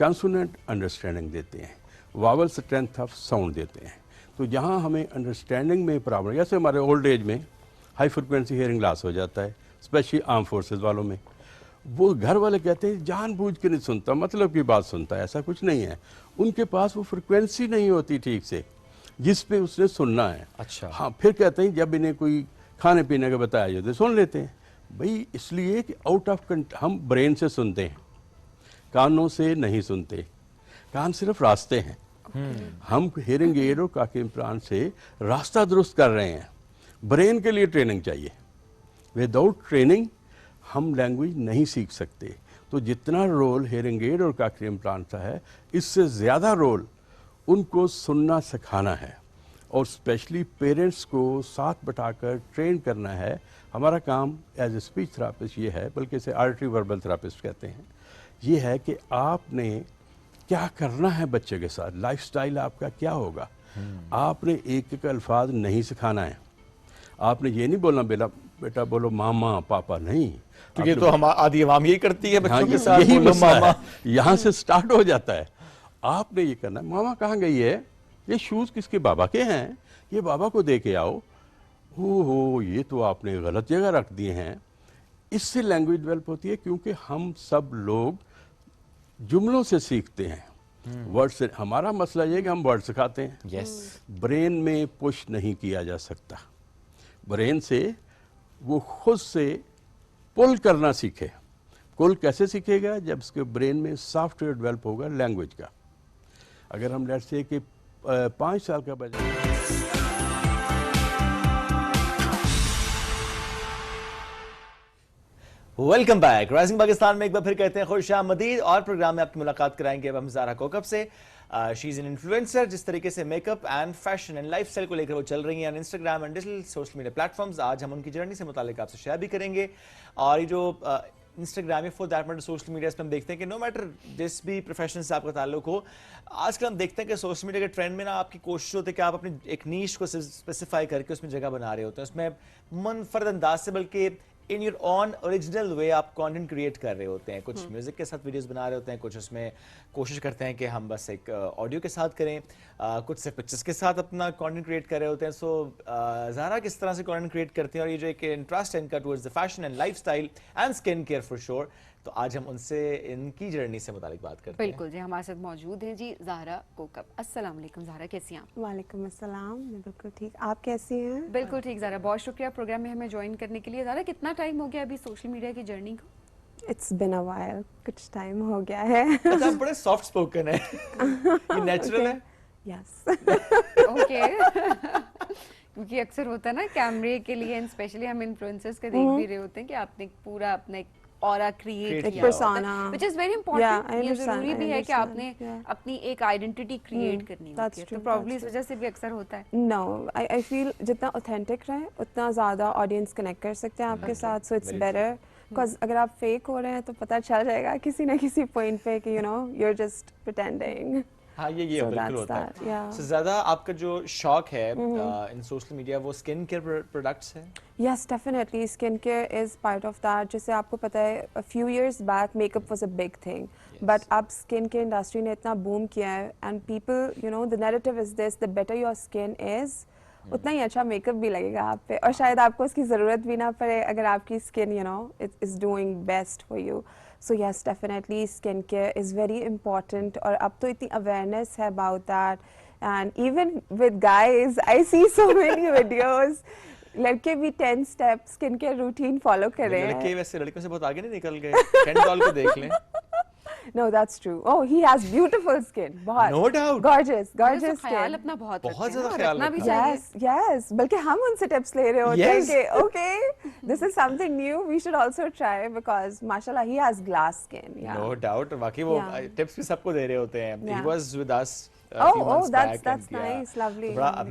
कंसोनेंट अंडरस्टैंडिंग देते हैं, वावल स्ट्रेंथ ऑफ साउंड देते हैं। तो जहाँ हमें अंडरस्टैंडिंग में प्रॉब्लम, जैसे हमारे ओल्ड एज में हाई फ्रिक्वेंसी हेयरिंग लॉस हो जाता है, स्पेशली आर्म फोर्सेज वालों में, वो घर वाले कहते हैं जानबूझ के नहीं सुनता, मतलब की बात सुनता है, ऐसा कुछ नहीं है। उनके पास वो फ्रिक्वेंसी नहीं होती ठीक से जिस पे उसने सुनना है। अच्छा। हाँ, फिर कहते हैं जब इन्हें कोई खाने पीने का बताया जाए तो सुन लेते हैं। भाई इसलिए कि आउट ऑफ हम ब्रेन से सुनते हैं, कानों से नहीं सुनते, कान सिर्फ रास्ते हैं। हम हेयरिंग एड और कॉकलियर इम्प्लांट से रास्ता दुरुस्त कर रहे हैं। ब्रेन के लिए ट्रेनिंग चाहिए, विदाउट ट्रेनिंग हम लैंग्वेज नहीं सीख सकते। तो जितना रोल हेयरिंग एड और कॉकलियर इम्प्लांट का है, इससे ज़्यादा रोल उनको सुनना सिखाना है और स्पेशली पेरेंट्स को साथ बैठाकर ट्रेन करना है। हमारा काम एज ए स्पीच थेरापिस्ट ये है, बल्कि इसे ऑडिटरी वर्बल थेरापिस्ट कहते हैं, ये है कि आपने क्या करना है बच्चे के साथ, लाइफस्टाइल आपका क्या होगा। आपने एक एक अल्फाज नहीं सिखाना है। आपने ये नहीं बोलना बेटा बोलो मामा पापा, नहीं, तो ये तो हम आधी आवाम यही करती है बच्चों के साथ, यही बोलो मामा। यहाँ से स्टार्ट हो जाता है। आपने ये करना है, मामा कहाँ गई है, ये शूज़ किसके, बाबा के हैं, ये बाबा को दे के आओ। हो ये तो आपने गलत जगह रख दिए हैं। इससे लैंग्वेज डेवलप होती है, क्योंकि हम सब लोग जुमलों से सीखते हैं, वर्ड से। हमारा मसला ये है कि हम वर्ड सिखाते हैं। यस। ब्रेन में पुश नहीं किया जा सकता। ब्रेन से वो खुद से पुल करना सीखे। पुल कैसे सीखेगा, जब उसके ब्रेन में सॉफ्टवेयर डेवलप होगा लैंग्वेज का। अगर हम लेट्स से कि 5 साल का बच्चा, वेलकम बैक। राइजिंग पाकिस्तान में एक बार फिर कहते हैं खुशामदीद, और प्रोग्राम में आपकी मुलाकात कराएंगे अब हम ज़ारा कोकब से। She is an influencer. जिस तरीके से makeup and fashion and lifestyle को लेकर वो चल रही हैं on Instagram and digital social media platforms, आज हम उनकी जर्नी से मुतालिक आपसे शेयर भी करेंगे। और ये जो इंस्टाग्राम या for that matter social media पे हम देखते हैं कि नो मैटर जिस भी प्रोफेशन से आपका ताल्लुक हो, आजकल हम देखते हैं कि सोशल मीडिया के ट्रेंड में ना आपकी कोशिश होती है कि आप अपनी एक नीश को स्पेसिफाई करके उसमें जगह बना रहे होते हैं, उसमें मुनफरद अंदाज से, बल्कि इन योर ऑन ओरिजिनल वे आप कंटेंट क्रिएट कर रहे होते हैं। कुछ म्यूजिक के साथ वीडियोस बना रहे होते हैं, कुछ उसमें कोशिश करते हैं कि हम बस एक ऑडियो के साथ करें, कुछ सिर्फ पिक्चर्स के साथ अपना कंटेंट क्रिएट कर रहे होते हैं। सो ज़ारा किस तरह से कंटेंट क्रिएट करते हैं, और ये जो एक इंटरेस्ट है इनका towards the fashion and lifestyle and skin care for sure, तो आज हम उनसे इनकी जर्नी से मुतालिक बात करते हैं। बिल्कुल जी, हमारे साथ मौजूद हैं जी ज़ारा कोकब। अस्सलाम वालेकुम ज़ारा, कैसी हैं आप? वालेकुम अस्सलाम, मैं बिल्कुल ठीक, आप कैसी हैं? बिल्कुल ठीक ज़ारा, बहुत शुक्रिया प्रोग्राम में हमें ज्वाइन करने के लिए। ज़ारा, कितना टाइम हो गया अभी सोशल मीडिया की जर्नी को? इट्स बिन अ व्हाइल, कुछ टाइम हो गया है। अच्छा, आप बड़े सॉफ्ट स्पोकन है। ये नेचुरल है? यस। ओके। क्योंकि अक्सर होता है ना कैमरे के लिए, एंड स्पेशली हम इन्फ्लुएंसर्स का देख भी रहे होते हैं कि आपने पूरा अपना एक ऑरा क्रिएट किया होता है, व्हिच इज वेरी इंपॉर्टेंट। ये जरूरी भी है कि आपने अपनी एक आइडेंटिटी क्रिएट करनी होती है, तो प्रॉब्ली इस वजह से भी अक्सर होता है। नो, आई फील जितना ऑथेंटिक रहे उतना ज़्यादा ऑडियंस कनेक्ट कर सकते हैं आपके साथ, सो इट्स बेटर। बिकॉज अगर आप फेक हो रहे हैं तो पता चल जाएगा किसी ना किसी पॉइंट पे कि you know you are just pretending. हाँ, ये बिल्कुल होता है। So, ज़्यादा आपका जो शौक है इन सोशल मीडिया, वो स्किन केयर प्रोडक्ट्स है? Yes, definitely. Skin care is part of that. जैसे आपको पता है, a few years back makeup was a big thing, but अब skin care industry ने इतना boom किया है, and people, you know, the narrative is this: the better your skin is, उतना ही अच्छा मेकअप भी लगेगा आप पे, और शायद आपको उसकी ज़रूरत भी ना पड़े अगर आपकी skin, you know, is doing best for you. So yes, definitely skincare is very important. और अब तो इतनी awareness है about that. And even with guys, I see so many videos. लड़के भी 10 step skincare routine follow कर रहे हैं. लड़के वैसे लड़कियों से बहुत आगे नहीं निकल गए. Ken Doll को देख लें. No, that's true. Oh, he has beautiful skin. बहुत. No doubt. Gorgeous ख्याल skin. अपना बहुत ज़्यादा ख्याल रखना भी चाहिए. Yes. बल्कि हम उनसे tips ले रहे होते हैं कि okay, this is something new. We should also try because mashallah he has glass skin. Yeah. No doubt. वाकई वो tips भी सबको दे रहे होते हैं. He was with us. Oh, that's nice, lovely. बड़ा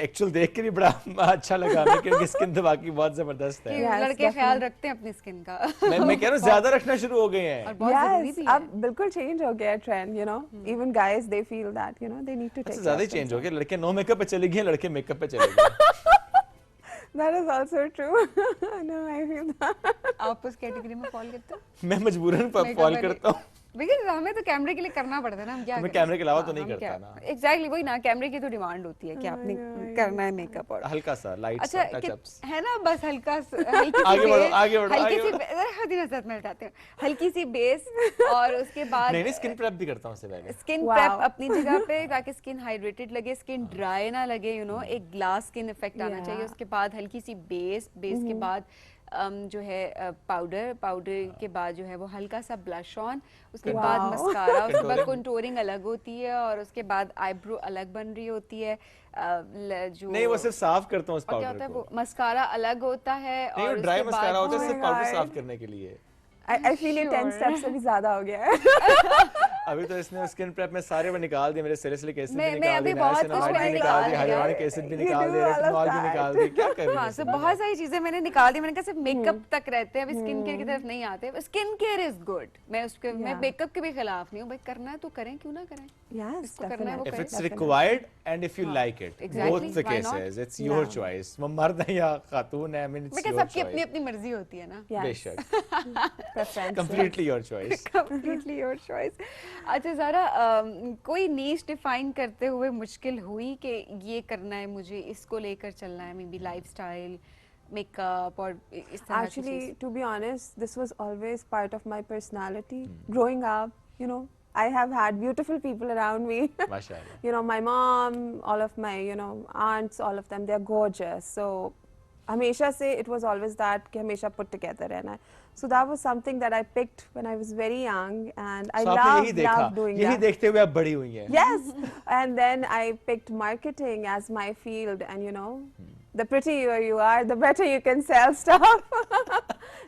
एक्चुअल देख के भी बड़ा अच्छा लगा हमें क्योंकि स्किन तो बाकी बहुत जबरदस्त है. लड़के ख्याल रखते हैं अपनी स्किन का. मैं कह रहा हूँ ज्यादा रखना शुरू हो गए हैं. Yes, अब बिल्कुल change हो गया trend, you know. Even guys they feel that, you know, they need to take. ज्यादा ही change हो गया. लड़के नो मेकअप पे चले गए, लड़के मेकअप पे चले गए. That is also true. No, I feel that. आप उस कैटेगरी में फॉल करते हो? मैं मजबूरन फॉल करता हूँ. लेकिन हमें तो कैमरे के लिए करना पड़ता है ना, हम क्या मैं कैमरे के अलावा तो नहीं करता ना. एग्जैक्टली वही ना, कैमरे की तो डिमांड होती है कि आपने करना है मेकअप और हल्का सा लाइट अच्छा टचअप्स है ना, बस हल्का आगे बढ़ो हल्की सी हदीना साथ में हटाते हैं, हल्की सी बेस और उसके बाद नहीं स्किन प्रेप भी करता हूँ उससे पहले. स्किन प्रेप अपनी जगह पे ताकि स्किन हाइड्रेटेड लगे, स्किन ड्राई ना लगे, यू नो, एक ग्लास स्किन इफेक्ट आना चाहिए. उसके बाद हल्की सी बेस के बाद जो है पाउडर के बाद जो है वो हल्का सा ब्लश ऑन, उसके बाद मस्कारा, उसके बाद कंटूरिंग अलग होती है और उसके बाद आईब्रो अलग बन रही होती है. जो नहीं वो सिर्फ साफ करता हूँ उस पाउडर को. क्या होता है वो मस्कारा अलग होता है और ड्राई मस्कारा होता है सिर्फ पाउडर साफ करने के लिए. I feel ये 10 steps से भी ज़्यादा हो गया है. अभी तो इसने स्किन प्रेप में सारे वो निकाल दिए, मेरे सैलिसिलिक एसिड भी मैं निकाल अभी दिए, बहुत कुछ मैंने निकाल दिया, हाइलुरोनिक एसिड भी निकाल दिए, रेटिनॉल भी निकाल दिए. क्या कर रही हाँ, सब बहुत सारी चीजें मैंने निकाल दी. मैंने कहा सिर्फ मेकअप तक रहते हैं, अभी स्किन केयर की तरफ नहीं आते. Skin care is good. मैं मेकअप के भी खिलाफ नहीं हूँ. भाई करना है तो करें, क्यों ना करें. इसको करना है वो If करें. it's required and if you like it, both the cases, it's your choice. वो मर्द है या खातून है, I mean it's your choice. सबकी अपनी अपनी मर्जी होती है ना. बेशक. Completely your choice. Completely your choice. अच्छा ज़ारा, कोई नीश डिफाइन करते हुए मुश्किल हुई कि ये करना है मुझे, इसको लेकर चलना है, मे बी लाइफस्टाइल, मेकअप और इस तरह की चीज़? Actually, to be honest, this was always part of my personality. Growing up, you know, I have had beautiful people around me. Mashallah. You know, my mom, all of my, you know, aunts, all of them, they're gorgeous. So, हमेशा से it was always that कि हमेशा put together रहना है. So that was something that I picked when I was very young, and I loved doing that. यही देखते हुए आप बड़ी हुई हैं. Yes, and then I picked marketing as my field, and you know, the prettier you are, the better you can sell stuff,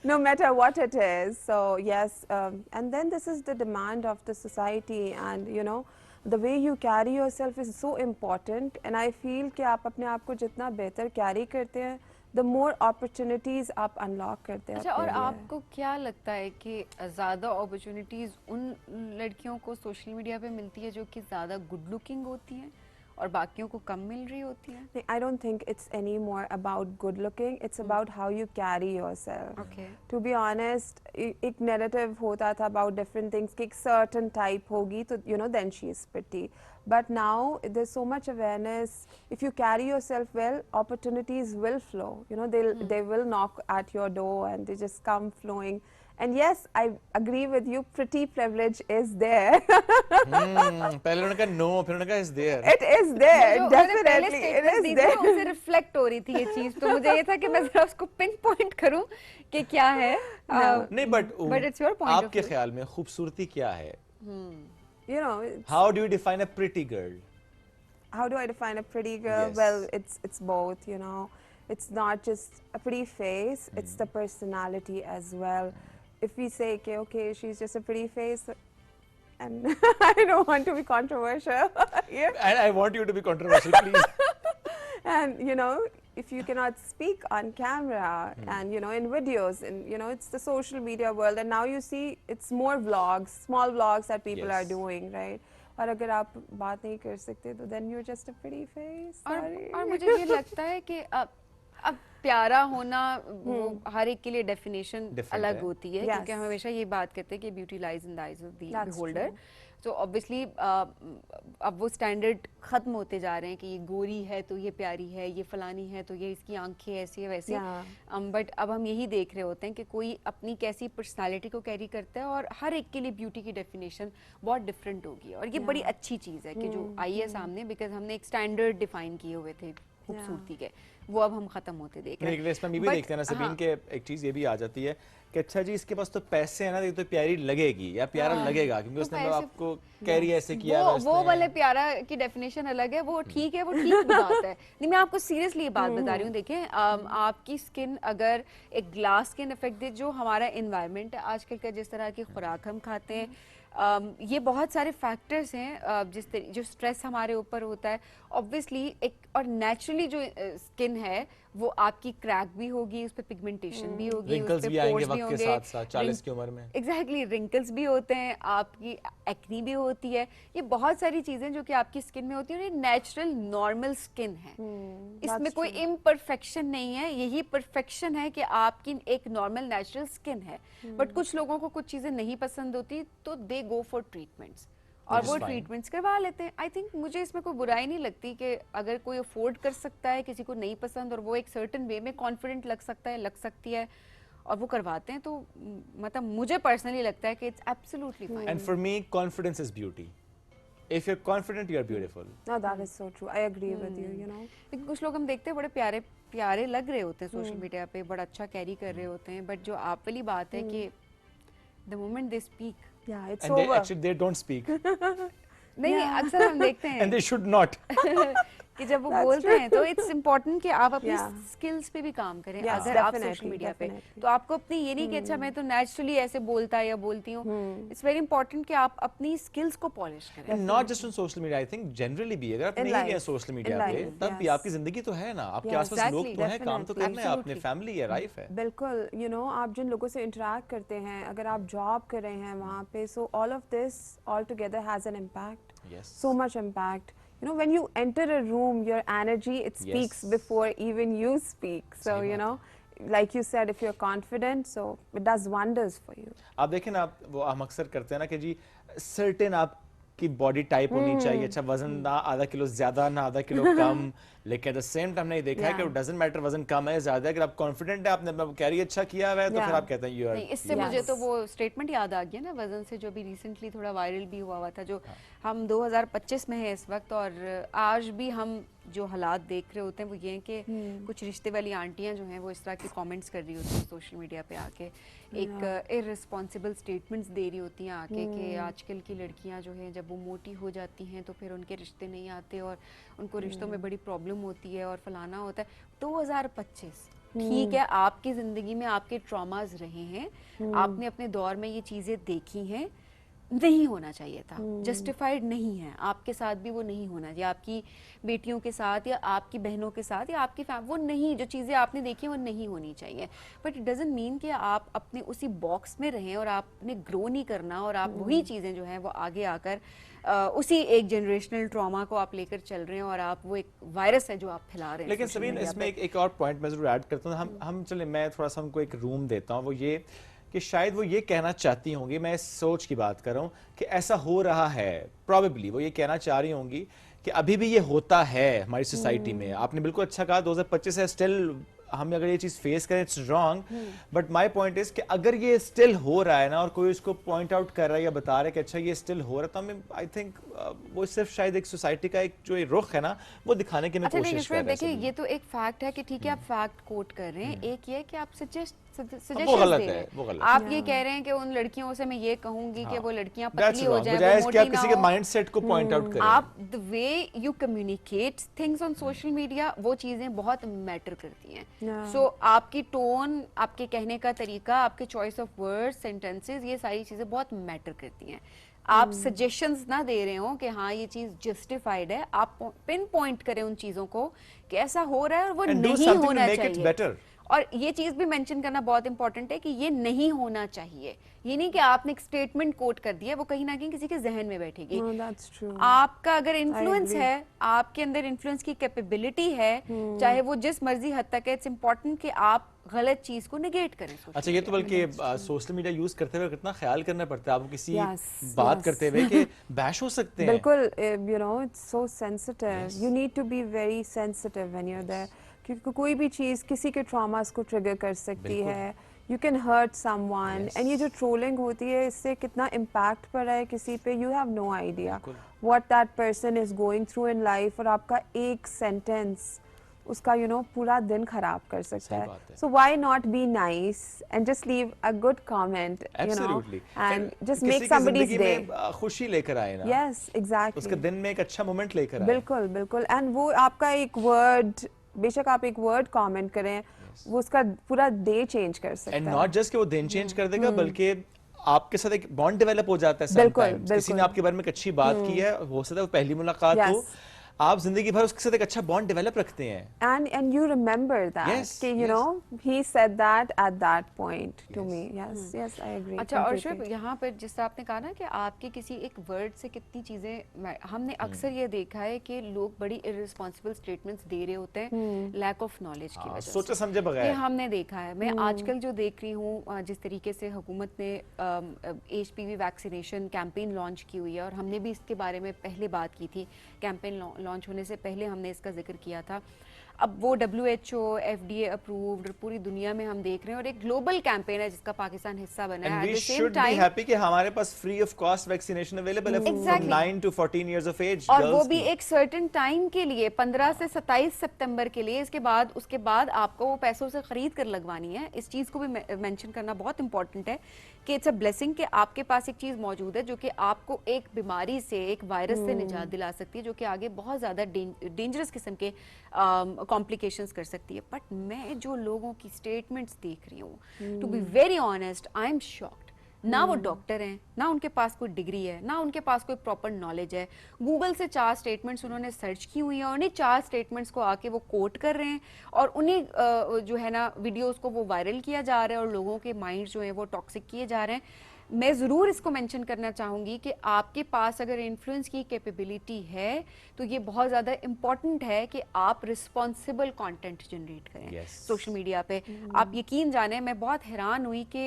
no matter what it is. So yes, and then this is the demand of the society, and you know, the way you carry yourself is so important, and I feel कि आप अपने आप को जितना बेहतर carry करते हैं, the more opportunities आप unlock करते हैं. अच्छा, और आपको क्या लगता है कि ज़्यादा opportunities उन लड़कियों को सोशल मीडिया पे मिलती है जो कि ज़्यादा गुड लुकिंग होती हैं और बाकियों को कम मिल रही होती है? I don't think it's any more about good looking. It's about how you carry yourself. Okay. To be honest, एक narrative होता था about different things कि एक certain type होगी तो you know then she is pretty. But now there's so much awareness. If you carry yourself well, opportunities will flow. You know they will knock at your door and they just come flowing. And yes, I agree with you. Pretty privilege is there. पहले उन्होंने कहा no, फिर उन्होंने कहा is there. It is there, definitely. It is there. उसे reflect हो रही थी ये चीज, तो मुझे ये था कि मैं जरा उसको पिन पॉइंट करूं कि क्या है. नहीं, but it's your point of view. आपके ख्याल में खूबसूरती क्या है? You know, how do you define a pretty girl? How do I define a pretty girl? Yes. Well, it's both, you know. It's not just a pretty face, it's the personality as well. If we say, okay, she's just a pretty face, and I don't want to be controversial. Yeah. And I want you to be controversial, please. And, you know, if you cannot speak on camera and, you know, in videos, and, you know, it's the social media world, and now you see it's more vlogs, small vlogs that people are doing, right? और अगर आप बात नहीं कर सकते तो then you're just a pretty face. और मुझे ये लगता है कि अब प्यारा होना वो हर एक के लिए डेफिनेशन अलग होती है, क्योंकि हम हमेशा ये बात करते हैं कि beauty lies in the eyes of the beholder. So obviously अब वो स्टैंडर्ड ख़त्म होते जा रहे हैं कि ये गोरी है तो ये प्यारी है, ये फलानी है तो ये इसकी आंखें ऐसी है वैसी, बट अब हम यही देख रहे होते हैं कि कोई अपनी कैसी पर्सनालिटी को कैरी करता है और हर एक के लिए ब्यूटी की डेफिनेशन बहुत डिफरेंट होगी, और ये बड़ी अच्छी चीज़ है कि जो आई है सामने, बिकॉज हमने एक स्टैंडर्ड डिफाइन किए हुए थे खूबसूरती के, वो अब हम खत्म होते देख रहे हैं। इसमें ये भी देखते हैं ना सबीन के एक चीज़ ये भी आ जाती है कि अच्छा जी इसके पास तो पैसे हैं ना, तो प्यारी लगेगी या प्यारा लगेगा क्योंकि उसने आपको कैरी ऐसे किया है, वो वाले प्यारा की डेफिनेशन अलग है, वो ठीक है, वो ठीक भी बात है। नहीं, मैं आपको सीरियसली ये बात बता रही हूँ, देखें आपकी स्किन अगर एक ग्लास स्किन इफेक्ट दे, जो हमारा एनवायरनमेंट है आजकल का, जिस तरह की खुराक हम खाते हैं, ये बहुत सारे फैक्टर्स हैं जो स्ट्रेस हमारे ऊपर होता है ऑब्वियसली एक, और नेचुरली जो स्किन है वो आपकी क्रैक भी होगी, उस पर पिगमेंटेशन भी होगी, रिंकल्स भी आएंगे वक्त के साथ साथ 40 की उम्र में। एग्जैक्टली, रिंकल्स भी होते हैं, आपकी एक्नी भी होती है, ये बहुत सारी चीजें जो कि आपकी स्किन में होती है, और ये नेचुरल नॉर्मल स्किन है, इसमें कोई इम्परफेक्शन नहीं है, यही परफेक्शन है कि आपकी एक नॉर्मल नेचुरल स्किन है। बट कुछ लोगों को कुछ चीजें नहीं पसंद होती तो दे गो फॉर ट्रीटमेंट्स, और वो ट्रीटमेंट्स करवा लेते हैं। आई थिंक मुझे इसमें कोई बुराई नहीं लगती कि अगर कोई अफोर्ड कर सकता है, किसी को नहीं पसंद और वो एक सर्टेन वे में कॉन्फिडेंट लग सकता है, लग सकती है, और वो करवाते हैं, तो मतलब मुझे पर्सनली लगता है कि it's absolutely fine. And for me confidence is beauty. If you're confident, you're beautiful. No, that is so true. I agree with you. You know. लेकिन कुछ लोग हम देखते हैं बड़े प्यारे प्यारे लग रहे होते हैं सोशल मीडिया पे, बड़ा अच्छा कैरी कर रहे होते हैं, बट जो आप वाली बात है कि the moment they speak, yeah, it's and over. Actually, they don't speak. नहीं, अक्सर हम देखते हैं And they should not. कि जब वो बोलते हैं तो इट्स इम्पोर्टेंट कि आप अपनी स्किल्स पे भी काम करें। अगर आप सोशल मीडिया पे तो आपको अपनी ये नहीं कि अच्छा मैं तो नेचुरली ऐसे बोलता या बोलती हूँ, इट्स वेरी इंपॉर्टेंट कि आप अपनी स्किल्स को पॉलिश करें। Not just on social media, I think generally भी अगर आप नहीं गए सोशल मीडिया पे तब भी आपकी जिंदगी तो है ना, आपके आसपास लोग तो हैं, काम तो करना है, अपने फैमिली है, लाइफ है। बिल्कुल, यू नो, आप जिन लोगों से इंटरेक्ट करते हैं, अगर आप जॉब कर रहे हैं वहाँ पे, so all of this all together has an impact, so much impact. You know, when you enter a room, your energy, it speaks before even you speak. So, you know, like you said, if you're confident, so it does wonders for you. आप देखें ना, वो हम अक्सर करते हैं ना कि जी सर्टेन आपकी बॉडी टाइप होनी चाहिए, अच्छा वजन ना आधा किलो ज्यादा ना आधा किलो कम, लेकिन एट द सेम टाइम नहीं देखा है कि डजंट मैटर वजन कम है ज्यादा, अगर आप कॉन्फिडेंट है, आपने कैरी अच्छा किया हुआ है, तो फिर आप कहते हैं यू आर। इससे मुझे तो वो स्टेटमेंट याद आ गया ना वजन से, जो भी रिसेंटली थोड़ा वायरल भी हुआ था, जो हम 2025 में है इस वक्त, और आज भी हम जो हालात देख रहे होते हैं वो ये हैं कि कुछ रिश्ते वाली आंटियां जो हैं वो इस तरह की कमेंट्स कर रही होती हैं सोशल मीडिया पे आके, एक इररिस्पॉन्सिबल स्टेटमेंट्स दे रही होती हैं आके कि आजकल की लड़कियां जो हैं जब वो मोटी हो जाती हैं तो फिर उनके रिश्ते नहीं आते और उनको रिश्तों में बड़ी प्रॉब्लम होती है और फलाना होता है। 2025 ठीक है, आपकी ज़िंदगी में आपके ट्रॉमाज रहे हैं, आपने अपने दौर में ये चीज़ें देखी हैं, नहीं होना चाहिए था, जस्टिफाइड नहीं है, आपके साथ भी वो नहीं होना चाहिए, आपकी बेटियों के साथ या आपकी बहनों के साथ या आपकी वो नहीं, जो चीज़ें आपने देखी वो नहीं होनी चाहिए। बट इट डजंट मीन कि आप अपने उसी बॉक्स में रहें और आपने ग्रो नहीं करना और आप वही चीज़ें जो हैं वो आगे आकर उसी एक जनरेशनल ट्रॉमा को आप लेकर चल रहे हैं और आप वो एक वायरस है जो आप फैला रहे हैं। लेकिन सबीन इसमें एक और पॉइंट मैं जरूर ऐड करता हूँ, हम चले मैं थोड़ा सा हमको एक रूम देता हूँ, वो ये कि शायद वो ये कहना चाहती होंगी, मैं इस सोच की बात कर रहा हूँ कि ऐसा हो रहा है, प्रॉबेबली वो ये कहना चाह रही होंगी कि अभी भी ये होता है हमारी सोसाइटी में। आपने बिल्कुल अच्छा कहा, 2025 है, स्टिल हम अगर ये चीज फेस करें it's wrong, but my point is कि अगर ये स्टिल हो रहा है ना और कोई इसको पॉइंट आउट कर रहा है या बता रहा है कि अच्छा ये स्टिल हो रहा है, तो हमें आई थिंक वो सिर्फ शायद एक सोसाइटी का एक जो रुख है ना वो दिखाने की कोशिश कर रहे हैं। देखिए ये तो एक फैक्ट है कि ठीक है आप फैक्ट कोट कर रहे हैं, एक ये कि आप सजेशन वो गलत है, वो गलत। आप ये कह रहे हैं कि उन लड़कियों से मैं ये कहूंगी कि वो लड़कियां पतली हो जाएं, वो मोटी ना हो। किसी के माइंडसेट को पॉइंट आउट करें। आप the way you communicate things on social media, वो चीजें बहुत मैटर करती हैं। सो आपकी टोन, आपके कहने का तरीका, आपके चॉइस ऑफ वर्ड्स, सेंटेंसेस, ये सारी चीजें बहुत मैटर करती हैं। आप सजेशंस ना दे रहे हो कि हाँ ये चीज जस्टिफाइड है, आप पिन पॉइंट करें उन चीजों को कि ऐसा हो रहा है और वो नहीं होना चाहिए, और ये चीज भी मेंशन करना बहुत इंपॉर्टेंट है कि ये नहीं होना चाहिए। ये नहीं कि आपने एक स्टेटमेंट कोट कर दिया, वो कहीं ना कहीं किसी के जहन में बैठेगी। No, that's true. आपका अगर इन्फ्लुएंस agree. है, आपके अंदर इन्फ्लुएंस की कैपेबिलिटी है, चाहे वो जिस मर्जी हद तक है, इट्स इम्पोर्टेंट कि आप गलत चीज को निगेट करें। अच्छा, ये तो बल्कि सोशल मीडिया यूज करते हुए कितना ख्याल करना पड़ता है आपको किसी Yes, बात yes. करते हुए कि बैश हो सकते हैं। बिल्कुल, you know, it's so sensitive. You need to be very sensitive when you're there. क्योंकि कोई भी चीज़ किसी के ट्रॉमास को ट्रिगर कर सकती है। You can hurt someone. And ये जो ट्रोलिंग होती है, इससे कितना इम्पैक्ट पड़ रहा है किसी पे, you have no idea what that person is going through in life, और आपका एक सेंटेंस उसका पूरा दिन खराब कर सकता है। So why not be nice and just leave a good comment, Absolutely. and just किसी make की somebody's जिंदगी day. में खुशी लेकर आए ना। Yes, exactly. उसके दिन में एक अच्छा मोमेंट लेकर आए। बिल्कुल बिल्कुल। एंड वो आपका एक वर्ड, बेशक आप एक वर्ड कमेंट करें, वो उसका पूरा डे चेंज कर सकता है। एंड नॉट जस्ट कि वो दिन चेंज कर देगा, बल्कि आपके साथ एक बॉन्ड डेवलप हो जाता है। बिल्कुल, sometimes किसी ने आपके बारे में एक अच्छी बात की है, हो सकता है वो पहली मुलाकात हो, आप जिंदगी भर उसके साथ एक अच्छा बॉन्ड डेवलप रखते हैं। And you remember that कि you know he said that at that point to me. Yes, I agree. अच्छा, और शिव, यहाँ पर जिस तरह आपने कहा ना कि आपके किसी एक वर्ड से कितनी चीजें, हमने अक्सर ये देखा है कि लोग बड़ी इररिस्पॉन्सिबल स्टेटमेंट्स दे रहे होते हैं लैक ऑफ नॉलेज की वजह से, सोचे समझे बगैर। ये हमने देखा है। मैं आजकल जो देख रही हूँ, जिस तरीके से हुकूमत ने HPV वैक्सीनेशन कैंपेन लॉन्च की हुई है, और हमने भी इसके बारे में पहले बात की थी, कैंपेन लॉन्च होने से पहले हमने इसका जिक्र किया था। अब वो WHO FDA अप्रूव्ड पूरी दुनिया में हम देख रहे हैं, और एक ग्लोबल कैंपेन है जिसका पाकिस्तान हिस्सा बना है। And we should be happy कि हमारे पास free of cost vaccination available है from 9 to 14 years of age। और वो भी एक सर्टेन टाइम के लिए, 15 से 27 सितंबर के लिए। उसके बाद आपको वो पैसों से खरीद कर लगवानी है। इस चीज़ को भी मेंशन करना बहुत इंपॉर्टेंट है कि इट्स अ ब्लेसिंग कि आपके पास एक चीज़ मौजूद है जो कि आपको एक बीमारी से, एक वायरस से निजात दिला सकती है, जो कि आगे बहुत ज़्यादा डेंजरस किस्म के कॉम्प्लिकेशंस कर सकती है। बट मैं जो लोगों की स्टेटमेंट्स देख रही हूँ, to be very honest, I am shocked. ना वो डॉक्टर हैं, ना उनके पास कोई डिग्री है, ना उनके पास कोई प्रॉपर नॉलेज है। गूगल से 4 स्टेटमेंट्स उन्होंने सर्च की हुई है, और उन्हीं 4 स्टेटमेंट्स को आके वो कोट कर रहे हैं, और उन्हीं जो है ना वीडियोस को वो वायरल किया जा रहा है, और लोगों के माइंड जो है वो टॉक्सिक किए जा रहे हैं। मैं ज़रूर इसको मेंशन करना चाहूँगी कि आपके पास अगर इन्फ्लुएंस की कैपेबिलिटी है, तो ये बहुत ज़्यादा इम्पॉर्टेंट है कि आप रिस्पॉन्सिबल कंटेंट जनरेट करें सोशल मीडिया पे। आप यकीन जाने, मैं बहुत हैरान हुई कि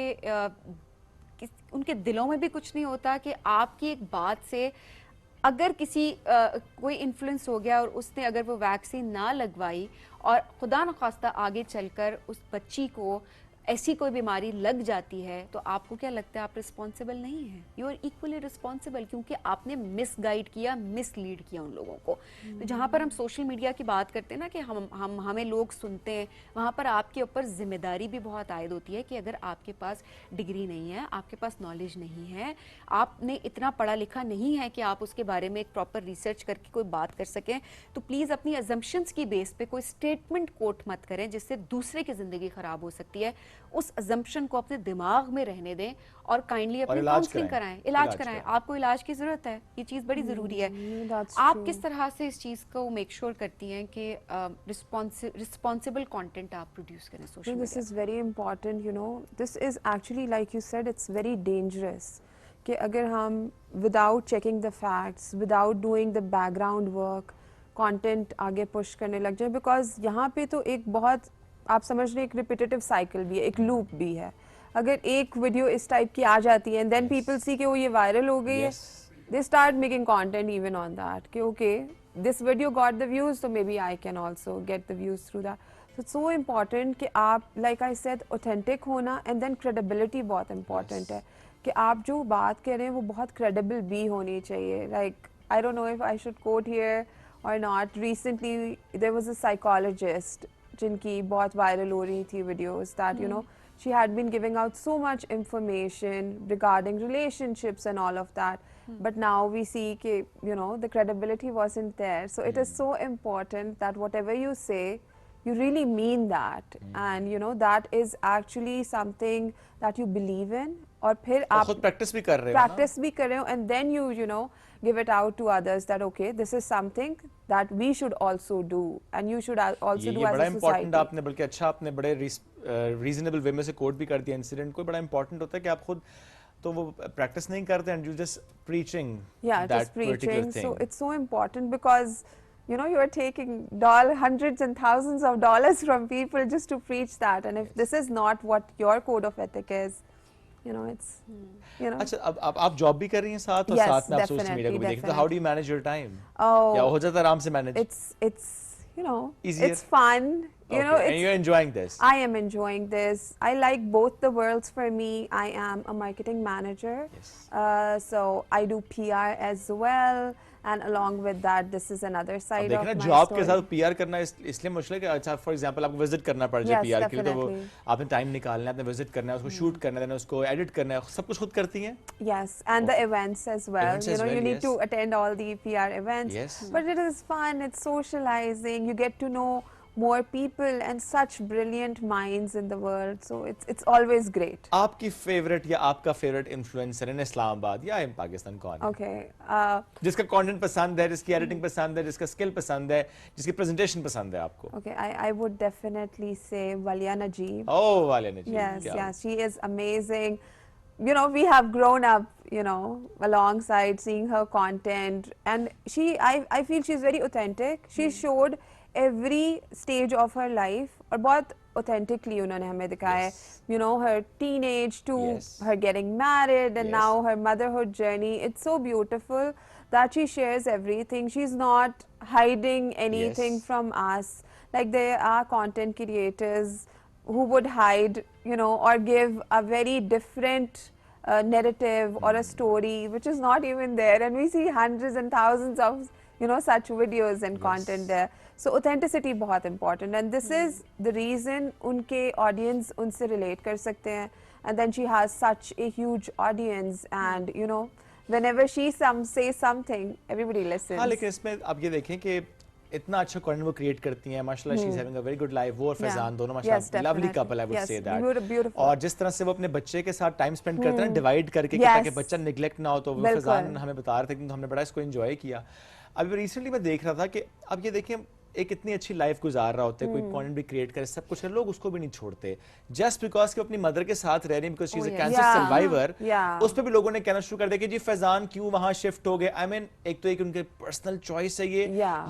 उनके दिलों में भी कुछ नहीं होता कि आपकी एक बात से अगर किसी कोई इन्फ्लुएंस हो गया, और उसने अगर वो वैक्सीन ना लगवाई, और खुदा न खास्ता आगे चलकर उस बच्ची को ऐसी कोई बीमारी लग जाती है, तो आपको क्या लगता है आप रिस्पॉन्सिबल नहीं हैं? यू आर इक्वली रिस्पॉन्सिबल, क्योंकि आपने मिसगाइड किया, मिसलीड किया उन लोगों को। तो जहाँ पर हम सोशल मीडिया की बात करते हैं ना कि हमें लोग सुनते हैं, वहाँ पर आपके ऊपर जिम्मेदारी भी बहुत आयद होती है कि अगर आपके पास डिग्री नहीं है, आपके पास नॉलेज नहीं है, आपने इतना पढ़ा लिखा नहीं है कि आप उसके बारे में एक प्रॉपर रिसर्च करके कोई बात कर सकें, तो प्लीज़ अपनी अजम्पशंस की बेस पे कोई स्टेटमेंट कोट मत करें जिससे दूसरे की ज़िंदगी ख़राब हो सकती है। उस अजम्पशन को अपने दिमाग में रहने दें, और काइंडली अपनी काउंसलिंग कराएं, इलाज कराएं। आपको इलाज की ज़रूरत है, ये चीज़ बड़ी ज़रूरी है। आप किस तरह से इस चीज़ को मेक श्योर करती हैं कि रिस्पॉन्सिबल कंटेंट आप प्रोड्यूस करें social media? This is very important, you know, this is actually like you said, it's very dangerous कि अगर हम without checking the facts, without doing the background work, content आगे push करने लग जाए। Because यहाँ पे तो एक बहुत, आप समझ रहे, एक रिपीटेटिव साइकिल भी है, एक लूप भी है। अगर एक वीडियो इस टाइप की आ जाती है, एंड देन पीपल सी कि वो ये वायरल हो गई है, they start making content even on that कि okay this video got the views, तो maybe I can also get the views through that. So it's so important कि आप, लाइक आई सेड, ऑथेंटिक होना, and then credibility बहुत important है कि आप जो बात कह रहे हैं वो बहुत क्रेडिबल भी होनी चाहिए। Like I don't know if I should quote here और not. Recently there was a psychologist जिनकी बहुत वायरल हो रही थी videos, that you know she had been giving out so much information regarding relationships and all of that, but now we see कि you know the credibility wasn't there. So it is so important that whatever you say, you really mean that, and you know that is actually something that you believe in, और फिर आप खुद practice भी कर रहे हो, practice भी कर रहे हो, and then you know give it out to others that okay, this is something that we should also do and you should also do ये as बड़ा a इम्पोर्टेंट society. आपने बल्कि अच्छा आपने बड़े रीजनेबल वे में से कोट भी कर दिया इंसिडेंट को. बड़ा इम्पोर्टेंट होता है कि आप खुद तो वो प्रैक्टिस नहीं करते and you just preaching Just preaching. So it's so important because you know you are taking hundreds and thousands of dollars from people just to preach that, and if this is not what your code of ethic is, you know, it's you know. अच्छा अब आप job भी कर रही हैं साथ और Yes, साथ में आप सोशल मीडिया को भी देखते हैं. तो how do you manage your time? या हो जाता है आराम से manage? It's you know, Easier? it's fun. You know, and you're enjoying this. I am enjoying this. I like both the worlds. For me, I am a marketing manager. Yes. So I do PR as well, and along with that, this is another अब side of देखना my job story. के साथ PR करना इसलिए मुश्किल है कि अच्छा फॉर एग्जांपल आपको विजिट करना पड़ जाए Yes, पीआर के लिए, तो वो definitely. आपने टाइम निकालना है, आपने विजिट करना है, उसको शूट करना है, उसको एडिट करना है, सब कुछ खुद करती हैं? Yes, and the events as well. Events You as know, you well, need yes. to attend all the PR events. Yes. But it is fun. It's socializing. You get to know more people and such brilliant minds in the world. So it's always great. आपकी favourite या आपका favourite influencer इन इस्लामाबाद या इन पाकिस्तान कौन है? Okay. जिसका content पसंद है, जिसकी एडिटिंग पसंद है, जिसका स्किल पसंद है, जिसकी प्रेजेंटेशन पसंद है आपको? Okay, I would definitely say Walia Najeeb. Oh, Walia Najeeb. Yes, क्या? yes, she is amazing. You know, we have grown up, you know, alongside seeing her content, and I feel she's very authentic. She showed every stage of her life, और बहुत authentically उन्होंने हमें दिखाया है. You know, her teenage to her getting married, and now her motherhood journey. It's so beautiful that she shares everything. She's not hiding anything from us. Like there are content creators who would hide, you know, or give a very different narrative or a story which is not even there, and we see hundreds and thousands of, you know, such videos and content there. So authenticity बहुत important, and this is the reason उनके audience उनसे relate कर सकते हैं, and then she has such a huge audience, and you know, whenever she says something, everybody listens. हाँ, लेकिन इसमें आप ये देखें कि इतना अच्छा कंटेंट वो क्रिएट करती हैं, माशाल्लाह she is having a very good life. वो और फैजान दोनों माशाल्लाह lovely couple, I would say that. और जिस तरह से वो अपने बच्चे के साथ टाइम स्पेंड करते हैं, डिवाइड करके, ताकि बच्चा निगलेक्ट ना हो, तो वो फैजान हमें बता रहे थे कि हमने बड़ा इसको एंजॉय किया. अभी रिसेंटली मैं देख रहा था कि अब ये देखिए एक इतनी अच्छी लाइफ गुजार रहा होता है, कोई कंटेंट भी क्रिएट करे, सब कुछ है, लोग उसको भी नहीं छोड़ते जस्ट बिकॉज कि अपनी मदर के साथ रह रही है, because she is a cancer survivor. उस पे भी लोगों ने कहना शुरू कर दिया कि जी फैजान क्यों वहां शिफ्ट हो गए. आई मीन एक तो एक उनके पर्सनल चॉइस है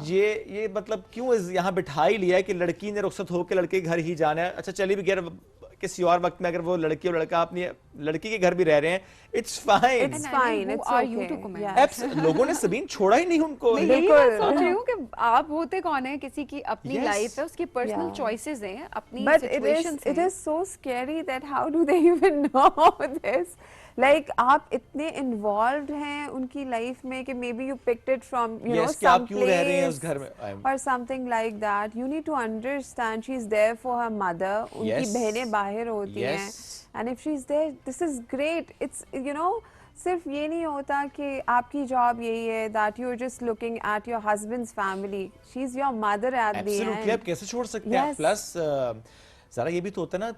ये मतलब क्यों यहाँ बिठा ही लिया है कि लड़की ने रुखसत होकर लड़के के घर ही जाना है. अच्छा चलिए भी गैर किसी और वक्त में अगर वो लड़की और लड़का अपनी लड़की के घर भी रह रहे हैं, it's fine. It's fine. It's okay. लोगों ने सबीन छोड़ा ही नहीं उनको. यही मैं सोच रही हूँ कि आप होते कौन है, किसी की अपनी लाइफ है, उसकी पर्सनल चॉइसेस हैं, अपनी सिचुएशंस हैं. But it is so scary that how do they even know this? Like आप इतने involved हैं उनकी लाइफ में कि maybe you picked it from you know some place or something like that. You need to understand she's there for her mother. उनकी बहनें बाहर होती हैं, and if she's there, this is great. It's you know सिर्फ ये नहीं होता कि आपकी जॉब यही है that you're just looking at your husband's family. She's your mother at the end. Absolutely, आप कैसे छोड़ सकते हैं? प्लस ज़रा ये भी तो होता है ना,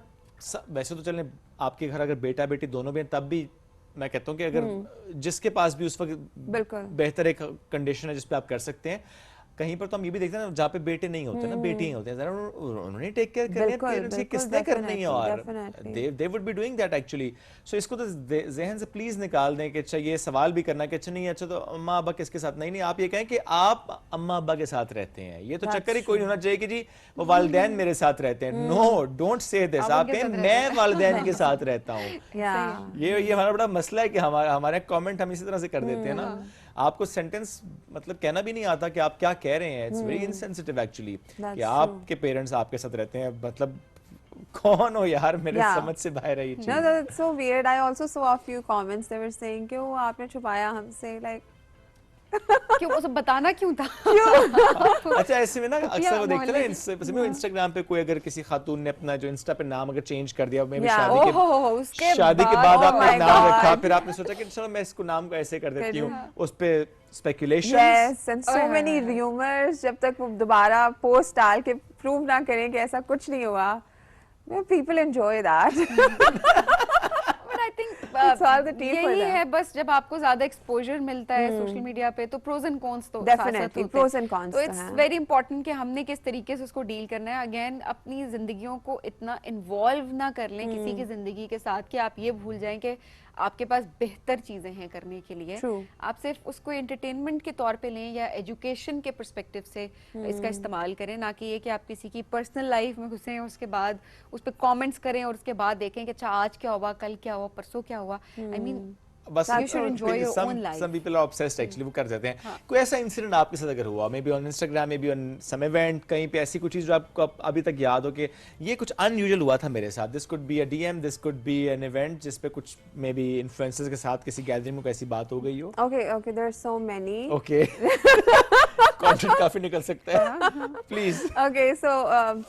वैसे तो चलें आपके घर अगर बेटा बेटी दोनों भी हैं, तब भी मैं कहता हूँ कि अगर जिसके पास भी उस वक्त बेहतर एक कंडीशन है जिस पे आप कर सकते हैं, कहीं पर तो हम ये भी देखते हैं ना जहाँ पे बेटे नहीं होते ना बेटी ही होते हैं, जरा उन्होंने टेक केयर करनी है, पेरेंट्स की किसने करनी है, और they would be doing that actually. So इसको तो जहन से प्लीज निकाल दें कि अच्छा ये सवाल भी करना कि अच्छा नहीं अच्छा तो अम्मा अब्बा किसके साथ, नहीं आप ये कहें कि आप अम्मा अब्बा के साथ रहते हैं. ये तो चक्कर ही कोई नहीं होना चाहिए कि जी वो वालिदैन मेरे साथ रहते हैं. No, don't say this. आप कहें मैं वालिदैन के साथ रहता हूँ. ये हमारा बड़ा मसला है कि हमारे कमेंट हम इसी तरह से कर देते हैं ना. आपको सेंटेंस मतलब कहना भी नहीं आता कि आप क्या कह रहे हैं. इट्स वेरी इनसेंसिटिव एक्चुअली कि आपके पेरेंट्स आपके साथ रहते हैं. मतलब कौन हो यार, मेरे समझ से बाहर है ये चीज. No, that's so weird. I also saw a few comments. They were saying कि वो आपने छुपाया हमसे, like क्यों वो सब बताना क्यों था? अच्छा ऐसे में ना अक्सर वो देखते हैं ना इंस्टाग्राम पे कोई अगर किसी खातून ने अपना जो इंस्टा पे नाम अगर चेंज कर दिया, मैं भी शादी के बाद आपने नाम रखा, फिर आपने सोचा कि चलो मैं इसको नाम को ऐसे कर देती हूँ, उस पे speculations. Yes, and so many rumors. जब तक वो दोबारा पोस्ट डाल के प्रूव ना करें कि ऐसा कुछ नहीं हुआ, people enjoy that. But I think That's all the tea for यही them. है बस, जब आपको ज्यादा एक्सपोजर मिलता है सोशल मीडिया पे तो प्रोज एंड कॉन्स तो Definitely, pros and cons तो तो इट्स हैं. वेरी इंपॉर्टेंट कि हमने किस तरीके से उसको डील करना है. अगेन अपनी जिंदगियों को इतना इन्वॉल्व ना कर लें किसी की जिंदगी के साथ कि आप ये भूल जाएं कि आपके पास बेहतर चीजें हैं करने के लिए. True. आप सिर्फ उसको एंटरटेनमेंट के तौर पे लें या एजुकेशन के पर्सपेक्टिव से इसका इस्तेमाल करें, ना कि ये कि आप किसी की पर्सनल लाइफ में घुसें उसके बाद उस पर कमेंट्स करें और उसके बाद देखें कि अच्छा आज क्या हुआ, कल क्या हुआ, परसों क्या हुआ. आई मीन बस You should enjoy your own life. some people are obsessed actually, वो कर देते हैं. कोई ऐसा इंसिडेंट आपके साथ अगर हुआ, maybe on Instagram, maybe on some event, कहीं पे ऐसी कुछ चीज जो आपको अभी तक याद हो कि ये कुछ अनयूजुअल हुआ था मेरे साथ. This could be a DM, this could be an event जिस पे कुछ मे बी इन्फ्लुएंसर्स के साथ किसी गैदरिंग में कोई ऐसी बात हो गई हो. Okay, there are so many. Okay content काफी निकल सकता है. Please. Okay, so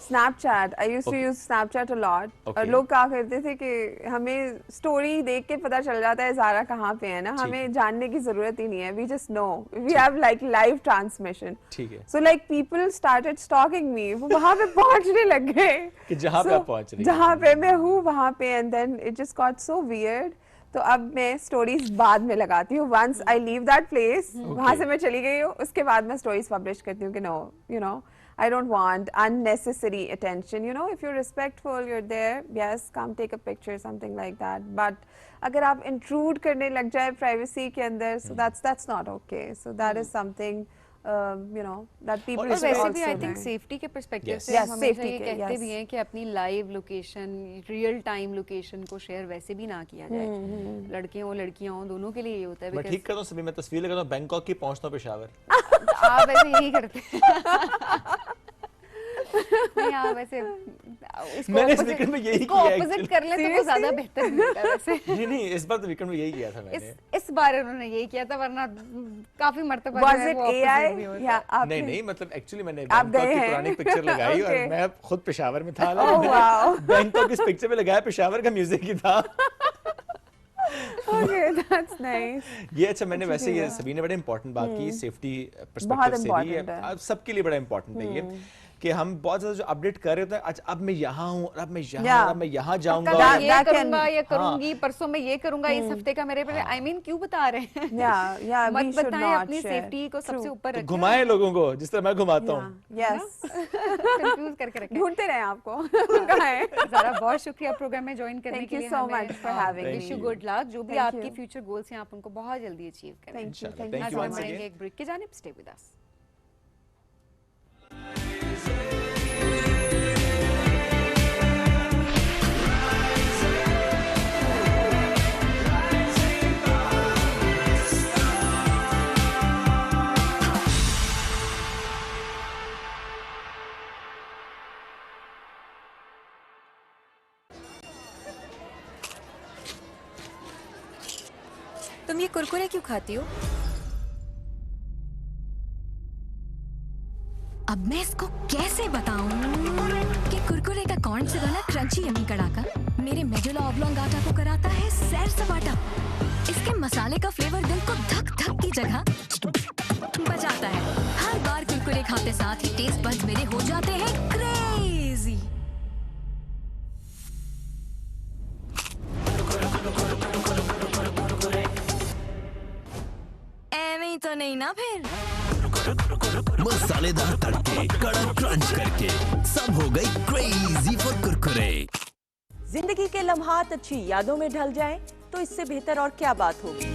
Snapchat. I used to use Snapchat a lot. और लोग क्या करते थे कि हमें स्टोरी देख के पता चल जाता है ज़ारा कहाँ पे है ना, हमें जानने की जरूरत ही नहीं है. We just know. We have like live transmission. ठीक है. So like people started stalking me. वो वहाँ पे पहुँचने लग गए. कि जहाँ पे आप पहुँच रही हैं. जहाँ पे मैं हूँ वहाँ पे, and then it just got so weird. तो अब मैं स्टोरीज बाद में लगाती हूँ. Once I leave that place, वहाँ से मैं चली गई हूँ, उसके बाद मैं स्टोरीज पब्लिश करती हूँ कि no, you know, I don't want unnecessary attention. You know, if you're respectful, you're there. Yes, come take a picture, something like that. But अगर आप intrude करने लग जाए privacy के अंदर, so that's not okay. So that is something, you know, that people और should वैसे also भी आई know. थिंक सेफ्टी के पर्सपेक्टिव Yes. से Yes, हमेशा safety ये के, कहते yes. भी हैं कि अपनी live location, real time location को शेयर वैसे भी ना किया जाए. लड़के हों लड़कियां हों दोनों के लिए ये होता है. मैं ठीक करता हूँ सभी, मैं तस्वीर लगाता हूँ बैंकॉक की, पहुँचता हूँ पेशावर. आप वैसे यही करते हैं. नहीं आप वैसे मैंने इस वीकेंड में यही किया ऑपोजिट कर ले तो वो ज्यादा बेहतर होता है वैसे. नहीं इस बार तो वीकेंड में यही किया था मैंने. इस बार उन्होंने यही किया था, वरना काफी मर्तबा Was जो है it वो opposite AI भी होता है. या आपने? नहीं मतलब एक्चुअली मैंने आप बैंकॉक गए की हैं? पुरानी पिक्चर लगाई और Okay. मैं खुद पेशावर में था. Oh, wow. बैंकॉक इस पिक्चर में लगाया, पेशावर का म्यूजिक ही था. Okay, that's nice. ये अच्छा मैंने वैसे ये सभी ने बड़े इंपॉर्टेंट बात की सेफ्टी पर्सपेक्टिव से भी. important है. अब सबके लिए बड़ा इंपॉर्टेंट है ये कि हम बहुत ज्यादा जो अपडेट कर रहे होते हैं, अच्छा अब मैं यहाँ हूँ और अब मैं यहाँ Yeah. और अब मैं यहाँ जाऊंगा. कल ये that can- करूंगा, ये करूंगी, परसों मैं ये करूंगा, इस हफ्ते का मेरे पे. आई मीन क्यों बता रहे हैं? Yeah, we मत should बताएं, not अपनी share. सेफ्टी को सबसे True. ऊपर तो रखें. घुमाएं लोगों को जिस तरह मैं घुमाता हूँ. Yes. कंफ्यूज करके रखें. ढूंढते रहे आपको. कहाँ है? ज़रा बहुत शुक्रिया प्रोग्राम में ज्वाइन करने Thank के you लिए. so much for having wish you me. Good luck. जो भी Thank आपके you. फ्यूचर गोल्स हैं आप उनको बहुत जल्दी अचीव करें. Thank you. Inshallah. Thank Thank you you so once much. again. एक ब्रेक के जाने, स्टे विद अस. तुम ये कुरकुरे क्यों खाती हो? अब मैं इसको कैसे बताऊं कि कुरकुरे का कौन से बना क्रंची यम्मी कड़ाका मेरे मेडुला ऑब्लोंगाटा को कराता है सैर सपाटा. इसके मसाले का फ्लेवर दिल को धक धक की जगह बजाता है. हर बार कुरकुरे खाते साथ ही टेस्ट बड्स मेरे हो जाते हैं क्रेजी. एਵੇਂ ही तो नहीं ना फिर. मसालेदार तड़के, कड़क क्रंच करके सब हो गई क्रेजी फॉर कुरकुरे. जिंदगी के लम्हात अच्छी यादों में ढल जाएं तो इससे बेहतर और क्या बात होगी.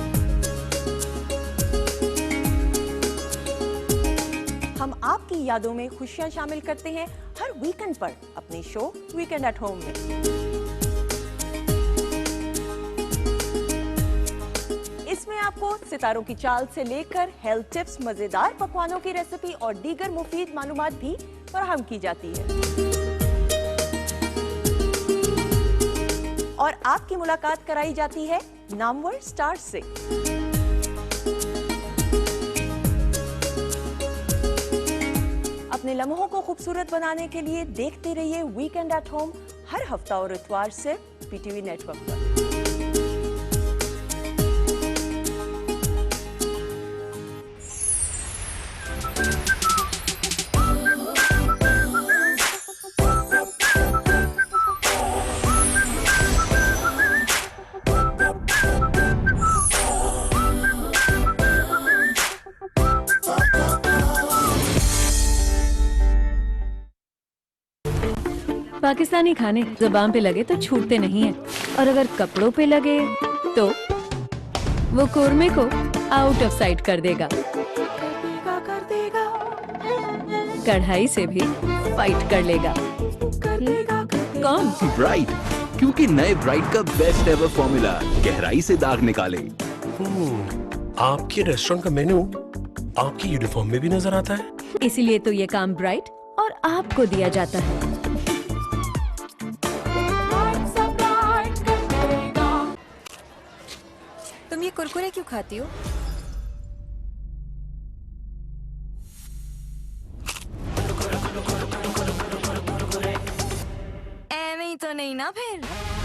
हम आपकी यादों में खुशियां शामिल करते हैं हर वीकेंड पर अपने शो वीकेंड एट होम में. इसमें आपको सितारों की चाल से लेकर हेल्थ टिप्स, मजेदार पकवानों की रेसिपी और दीगर मुफीद मालूमात भी फराहम की जाती है. और आपकी मुलाकात कराई जाती है नामवर स्टार से. अपने लम्हों को खूबसूरत बनाने के लिए देखते रहिए वीकेंड एट होम हर हफ्ता और इतवार से पीटीवी नेटवर्क पर. पाकिस्तानी खाने ज़ुबान पे लगे तो छूटते नहीं हैं, और अगर कपड़ों पे लगे तो वो कोरमे को आउट ऑफ साइट कर देगा। कढ़ाई से भी फाइट कर लेगा। कौन? ब्राइट, क्योंकि नए ब्राइट का बेस्ट एवर फॉर्मूला गहराई से दाग निकाले। आपके रेस्टोरेंट का मेन्यू आपकी यूनिफॉर्म में भी नजर आता है। इसीलिए तो ये काम ब्राइट और आपको दिया जाता है। तुम ये कुरकुरे क्यों खाती हो? ऐਵੇਂ ही तो नहीं ना फिर?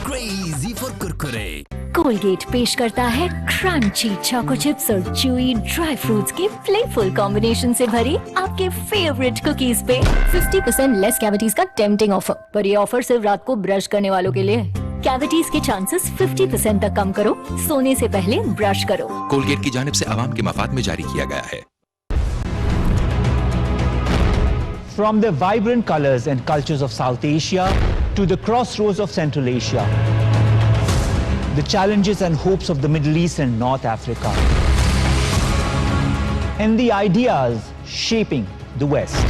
Crazy for Kurkure. कोलगेट पेश करता है क्रंची चोको चिप्स और च्यूई ड्राई फ्रूट्स की फ्लेवरफुल कॉम्बिनेशन से भरी आपके फेवरेट कुकीज पे 50% लेस कैविटीज का टेम्पटिंग ऑफर। पर ये ऑफर सिर्फ रात को ब्रश करने वालों के लिए है। कैविटीज के चांसेस 50% तक कम करो, सोने से पहले ब्रश करो। कोलगेट की जानिब से आवाम के मफाद में जारी किया गया है। From the vibrant colors and cultures of South Asia to the crossroads of Central Asia, the challenges and hopes of the Middle East and North Africa, and the ideas shaping the West.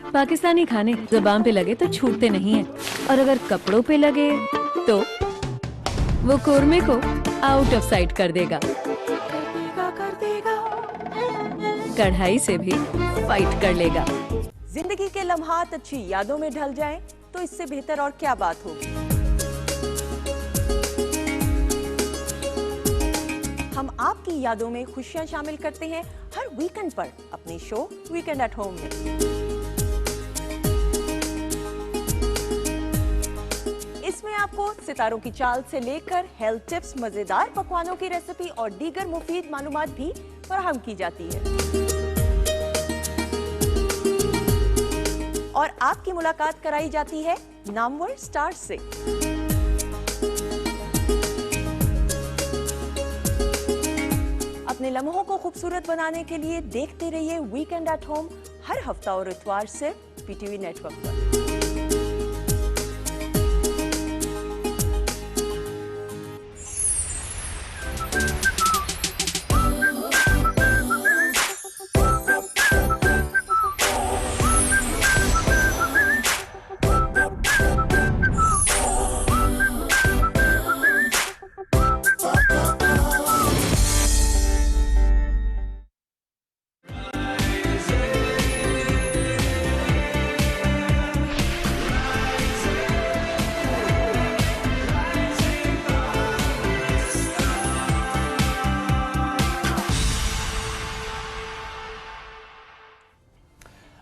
Pakistani खाने ज़ुबान पे लगे तो छूटते नहीं हैं, और अगर कपड़ों पे लगे तो वो कोरमे को आउट ऑफ साइट कर देगा। कढ़ाई से भी फाइट कर लेगा। जिंदगी के लम्हात अच्छी यादों में ढल जाएं तो इससे बेहतर और क्या बात होगी। हम आपकी यादों में खुशियां शामिल करते हैं हर वीकेंड पर अपने शो वीकेंड एट होम में। इसमें आपको सितारों की चाल से लेकर हेल्थ टिप्स, मजेदार पकवानों की रेसिपी और दीगर मुफीद मालूमात भी फराहम की जाती है। और आपकी मुलाकात कराई जाती है नामवर स्टार से। अपने लम्हों को खूबसूरत बनाने के लिए देखते रहिए वीकेंड एट होम हर हफ्ता और इतवार से पीटीवी नेटवर्क पर।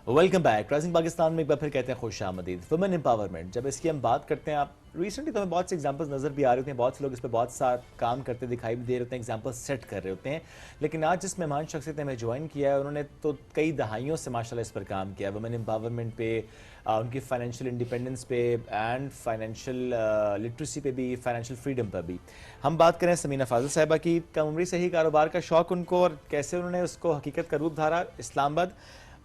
Welcome back. राइजिंग पाकिस्तान में एक बार फिर कहते हैं खुश आमदीद। वुमेन एम्पावरमेंट, जब इसकी हम बात करते हैं, आप रिसेंटली तो हमें बहुत से एग्जांपल्स नज़र भी आ रहे होते हैं, बहुत से लोग इस पर बहुत सारा काम करते दिखाई भी दे रहे होते हैं, एग्जांपल्स सेट कर रहे होते हैं। लेकिन आज जिस मेहमान शख्सियत ने हमें ज्वाइन किया है, उन्होंने तो कई दहाइयों से माशाल्लाह इस पर काम किया, वुमेन एम्पावरमेंट पे, उनकी फाइनेंशियल इंडिपेंडेंस पे एंड फाइनेंशियल लिटरेसी पे भी, फाइनेंशियल फ्रीडम पर भी। हम बात करें समीना फाजिल साहिबा की, कम उम्री से ही कारोबार का शौक़ उनको और कैसे उन्होंने उसको हकीकत का रूप धारा। Islamabad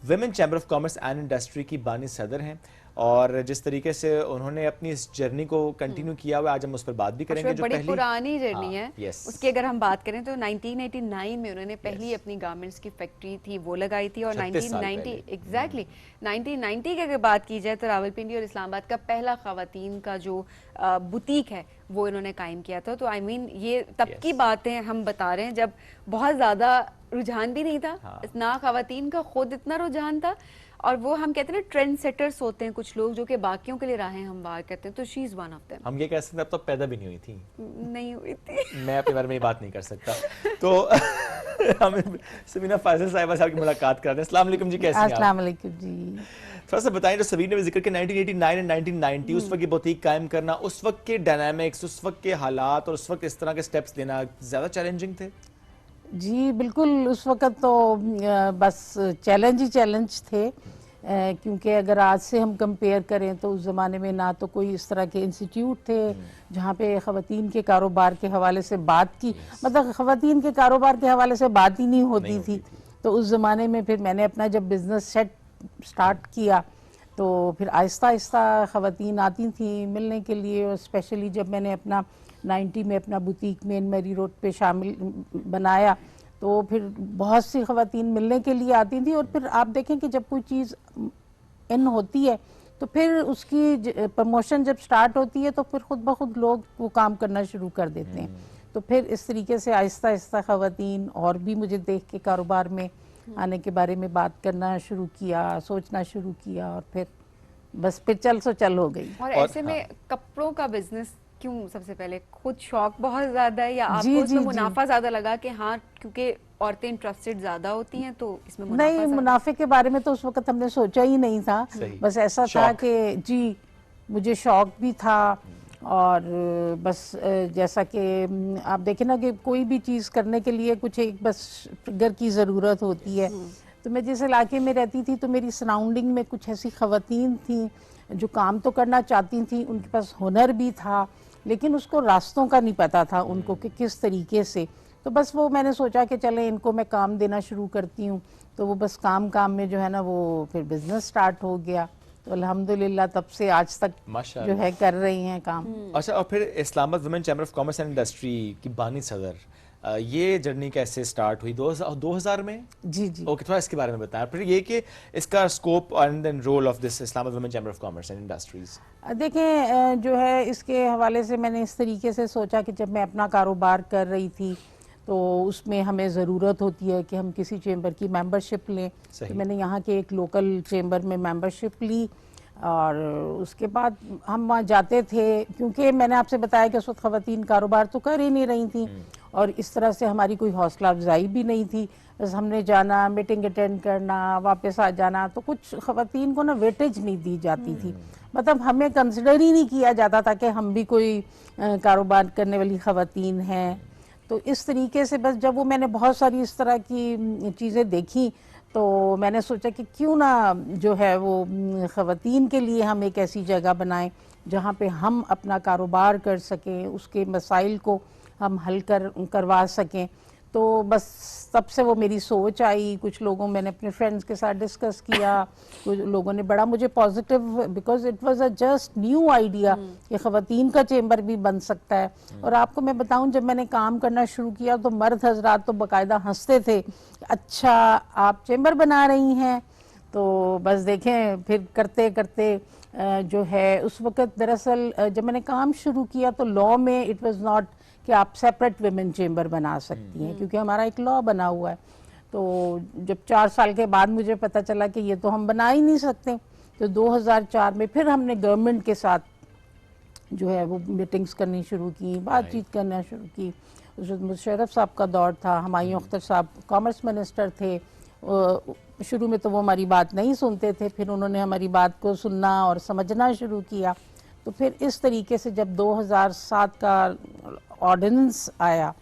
women chamber of commerce and industry की बानी सदर हैं, और जिस तरीके से उन्होंने अपनी इस जर्नी को कंटिन्यू किया हुआ, आज हम उस पर बात भी करेंगे। जो बड़ी पहली पुरानी जर्नी है, yes. उसकी अगर हम बात करें तो 1989 में उन्होंने पहली अपनी गारमेंट्स की फैक्ट्री थी वो लगाई थी, और 1990 की अगर बात की जाए तो रावलपिंडी और इस्लामाबाद का पहला खवातीन का जो बुटीक है वो इन्होंने कायम किया था। तो आई मीन ये तब की बातें हम बता रहे हैं जब बहुत ज़्यादा रुझान भी नहीं था, ना खवातीन का खुद इतना रुझान था, और वो हम कहते हैं ना ट्रेंड सेटर्स होते हैं कुछ लोग जो कि बाकियों के लिए राहें हमवार करते हैं, तो she is one of them. हम ये कह सकते हैं अब तो पैदा भी नहीं हुई थी, नहीं हुई थी। मैं अपने बारे में ये बात नहीं कर सकता। तो हमें समीना फाजिल साहिबा साहब की मुलाकात कराते हैं। अस्सलाम वालेकुम जी, कैसे हैं आप? अस्सलाम वालेकुम जी। थोड़ा सा बताएं, जो सवीर ने भी जिक्र किया 1989 एंड 1990, उस वक्त ये बुटीक कायम करना, उस वक्त के डायनामिक्स, उस वक्त के हालात और उस वक्त इस तरह के स्टेप्स लेना ज़्यादा चैलेंजिंग थे? जी बिल्कुल, उस वक्त तो बस चैलेंज ही चैलेंज थे, क्योंकि अगर आज से हम कंपेयर करें तो उस ज़माने में ना तो कोई इस तरह के इंस्टीट्यूट थे जहाँ पे ख़वातीन के कारोबार के हवाले से बात की, मतलब ख़वातीन के कारोबार के हवाले से बात ही नहीं होती थी। तो उस ज़माने में फिर मैंने अपना जब बिज़नेस स्टार्ट किया तो फिर आहिस्ता आहिस्ता ख़वातीन आती थी मिलने के लिए, और स्पेशली जब मैंने अपना 90 में अपना बुटीक मेन मैरी रोड पे शामिल बनाया तो फिर बहुत सी ख़वातीन मिलने के लिए आती थी। और फिर आप देखें कि जब कोई चीज़ इन होती है तो फिर उसकी प्रमोशन जब स्टार्ट होती है तो फिर खुद ब खुद लोग वो काम करना शुरू कर देते हैं। तो फिर इस तरीके से आहिस्ता आहिस्ता ख़वातीन और भी मुझे देख के कारोबार में आने के बारे में बात करना शुरू किया, सोचना शुरू किया, और फिर बस फिर चल हो गई। और ऐसे में कपड़ों का बिजनेस क्यों सबसे पहले? खुद शौक बहुत ज़्यादा है या जी, आपको इसमें जी, मुनाफा ज़्यादा लगा कि हाँ क्योंकि औरतें इंटरेस्टेड ज़्यादा होती हैं तो इसमें मुनाफा नहीं, मुनाफे के बारे में तो उस वक्त हमने सोचा ही नहीं था, बस ऐसा था कि जी मुझे शौक भी था। और बस जैसा कि आप देखें ना कि कोई भी चीज़ करने के लिए कुछ एक बस फिगर की ज़रूरत होती है। तो मैं जिस इलाके में रहती थी तो मेरी सराउंडिंग में कुछ ऐसी ख़वातीन थी जो काम तो करना चाहती थी, उनके पास हुनर भी था, लेकिन उसको रास्तों का नहीं पता था उनको कि किस तरीके से। तो बस वो मैंने सोचा कि चले इनको मैं काम देना शुरू करती हूँ। तो वो बस काम में जो है ना वो फिर बिजनेस स्टार्ट हो गया। तो अल्हम्दुलिल्लाह तब से आज तक जो है कर रही हैं काम। अच्छा, और फिर Islamabad women chamber of commerce and industry की बानी सदर, ये जर्नी कैसे स्टार्ट हुई? 2000 में? जी जी। ओके, थोड़ा इसके बारे में बताएं। फिर ये कि इसका scope and then role of this Islamabad women chamber of commerce and industries. देखें जो है इसके हवाले से मैंने इस तरीके से सोचा कि जब मैं अपना कारोबार कर रही थी तो उसमें हमें ज़रूरत होती है कि हम किसी चेंबर की मेंबरशिप लें। तो मैंने यहाँ के एक लोकल चेंबर में मेंबरशिप ली और उसके बाद हम वहाँ जाते थे, क्योंकि मैंने आपसे बताया कि उस वक्त ख़वातीन कारोबार तो कर ही नहीं रही थी और इस तरह से हमारी कोई हौसला अफजाई भी नहीं थी। बस हमने जाना, मीटिंग अटेंड करना, वापस आ जाना। तो कुछ ख़वातीन को ना वेटेज नहीं दी जाती थी, मतलब हमें कंसिडर ही नहीं किया जाता था कि हम भी कोई कारोबार करने वाली ख़वातीन हैं। तो इस तरीके से बस जब वो मैंने बहुत सारी इस तरह की चीज़ें देखी तो मैंने सोचा कि क्यों ना जो है वो ख़वातीन के लिए हम एक ऐसी जगह बनाएं जहाँ पे हम अपना कारोबार कर सकें, उसके मसाइल को हम हल करवा सकें। तो बस तब से वो मेरी सोच आई। कुछ लोगों मैंने अपने फ्रेंड्स के साथ डिस्कस किया, कुछ लोगों ने बड़ा मुझे positive, because it was a just new idea कि ख़वातीन का चेंबर भी बन सकता है। और आपको मैं बताऊं, जब मैंने काम करना शुरू किया तो मर्द हजरात तो बाकायदा हंसते थे, अच्छा आप चेंबर बना रही हैं। तो बस देखें फिर करते करते जो है उस वक़्त दरअसल जब मैंने काम शुरू किया तो लॉ में इट वाज नॉट कि आप सेपरेट विमेन चेंबर बना सकती हैं, क्योंकि हमारा एक लॉ बना हुआ है। तो जब 4 साल के बाद मुझे पता चला कि ये तो हम बना ही नहीं सकते, तो 2004 में फिर हमने गवर्नमेंट के साथ जो है वो मीटिंग्स करनी शुरू की, बातचीत करना शुरू की। उस वक्त मुशर्रफ साहब का दौर था, हुमायूं अख्तर साहब कॉमर्स मिनिस्टर थे। शुरू में तो वो हमारी बात नहीं सुनते थे, फिर उन्होंने हमारी बात को सुनना और समझना शुरू किया। तो फिर इस तरीके से जब 2007 का ऑर्डिनेंस आया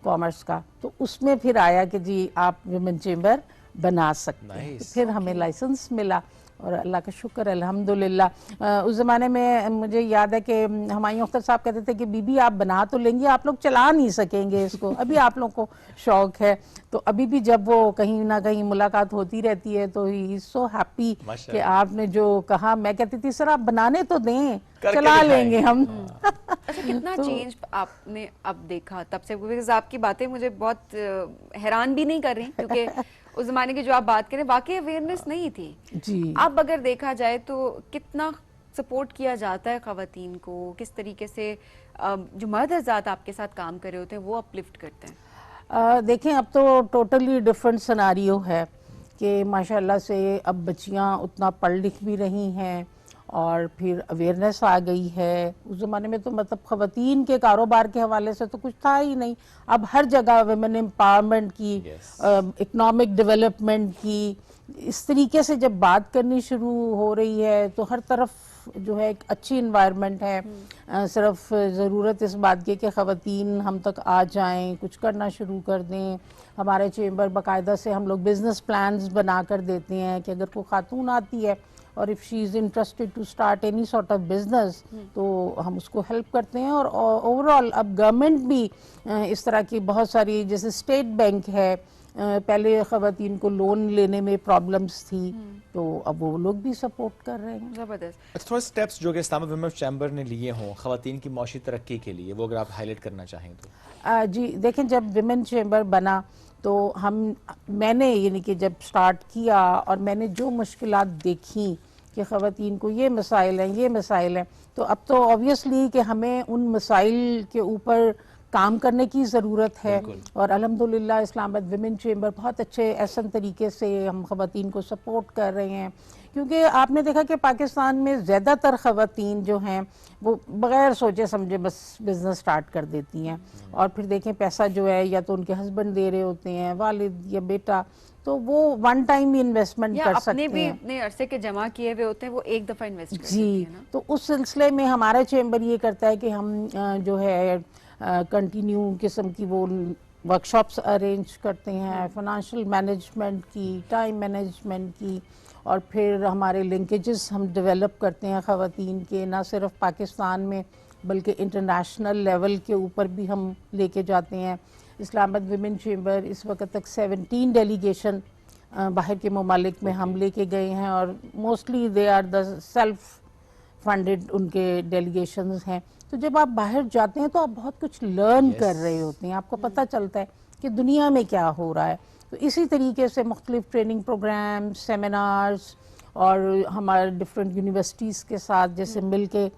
कॉमर्स का, तो उसमें फिर आया कि जी आप विमेन चेंबर बना सकते हैं। तो फिर हमें लाइसेंस मिला और अल्लाह का शुक्र अल्हम्दुलिल्लाह। उस ज़माने में मुझे याद है कि हुमायूं अख्तर साहब कहते थे कि बीबी आप बना तो लेंगे, आप लोग चला नहीं सकेंगे इसको, अभी आप लोग को शौक है। तो अभी भी जब वो कहीं ना कहीं मुलाकात होती रहती है तो ही इज सो हैप्पी कि आपने जो कहा। मैं कहती थी सर आप बनाने तो दें, चला लेंगे हम। अच्छा, कितना चेंज आपने अब देखा तब से? बिकॉज़ आपकी बातें मुझे बहुत हैरान भी नहीं कर रही, क्योंकि उस जमाने की जो आप बात करें वाकई अवेयरनेस नहीं थी जी। अब अगर देखा जाए तो कितना सपोर्ट किया जाता है ख़वातीन को, किस तरीके से जो मर्द हज़रात आपके साथ काम कर रहे होते हैं वो अपलिफ्ट करते हैं? देखें अब तो टोटली डिफरेंट सिनारियो है कि माशाल्लाह से अब बच्चियां उतना पढ़ लिख भी रही हैं और फिर अवेयरनेस आ गई है। उस ज़माने में तो मतलब ख़वातीन के कारोबार के हवाले से तो कुछ था ही नहीं। अब हर जगह वुमेन एम्पावरमेंट की, इकोनॉमिक डेवलपमेंट की, इस तरीके से जब बात करनी शुरू हो रही है तो हर तरफ जो है एक अच्छी इन्वायरमेंट है। सिर्फ ज़रूरत इस बात की कि ख़वातीन हम तक आ जाएं, कुछ करना शुरू कर दें। हमारे चेंबर बाकायदा से हम लोग बिज़नेस प्लान्स बना कर देते हैं कि अगर कोई खातून आती है और if she is interested to start any sort of business तो हम उसको हेल्प करते हैं। और ओवरऑल अब गवर्नमेंट भी इस तरह की बहुत सारी, जैसे स्टेट बैंक है, पहले ख़वातीन को लोन लेने में प्रॉब्लम्स थी तो अब वो लोग भी सपोर्ट कर रहे हैं। ज़बरदस्त। अच्छा, थोड़े स्टेप्स जो कि इस्लामिक विमेंस चैम्बर ने लिए हों ख़वातीन की मौशी तरक्की के लिए, वो अगर आप हाईलाइट करना चाहें तो। जी देखें, जब विमेन चैम्बर बना तो मैंने यानी कि जब स्टार्ट किया और मैंने जो मुश्किलात देखी कि ख़वातीन को ये मसाइल हैं, तो अब तो ऑब्वियसली कि हमें उन मसाइल के ऊपर काम करने की ज़रूरत है। और अल्हम्दुलिल्लाह इस्लामाबाद विमेन चैम्बर बहुत अच्छे ऐसन तरीके से हम ख़वातीन को सपोर्ट कर रहे हैं, क्योंकि आपने देखा कि पाकिस्तान में ज़्यादातर ख़वातीन जो हैं वो बग़ैर सोचे समझे बस बिज़नेस स्टार्ट कर देती हैं। और फिर देखें पैसा जो है या तो उनके हस्बैंड दे रहे होते हैं, वालिद या बेटा, तो वो वन टाइम इन्वेस्टमेंट कर सकते हैं। भी इतने अरसे के जमा किए हुए होते हैं वो एक दफ़ा इन्वेस्ट कर जी ना? तो उस सिलसिले में हमारा चैम्बर ये करता है कि हम जो है कंटिन्यू किस्म की वो वर्कशॉप्स अरेंज करते हैं, फाइनेंशियल मैनेजमेंट की, टाइम मैनेजमेंट की, और फिर हमारे लिंकेजेस हम डेवलप करते हैं ख़वातीन के, ना सिर्फ पाकिस्तान में बल्कि इंटरनेशनल लेवल के ऊपर भी हम लेके जाते हैं। इस्लामाबाद विमेन चैम्बर इस वक्त तक 17 डेलीगेशन बाहर के ममालिक में हम लेके गए हैं और mostly they are the self funded उनके डेलीगेशंस हैं। तो जब आप बाहर जाते हैं तो आप बहुत कुछ लर्न कर रहे होते हैं, आपको पता चलता है कि दुनिया में क्या हो रहा है। तो इसी तरीके से मुख्तलिफ ट्रेनिंग प्रोग्राम, सेमिनार्स और हमारे डिफरेंट यूनिवर्सिटीज़ के साथ जैसे मिल के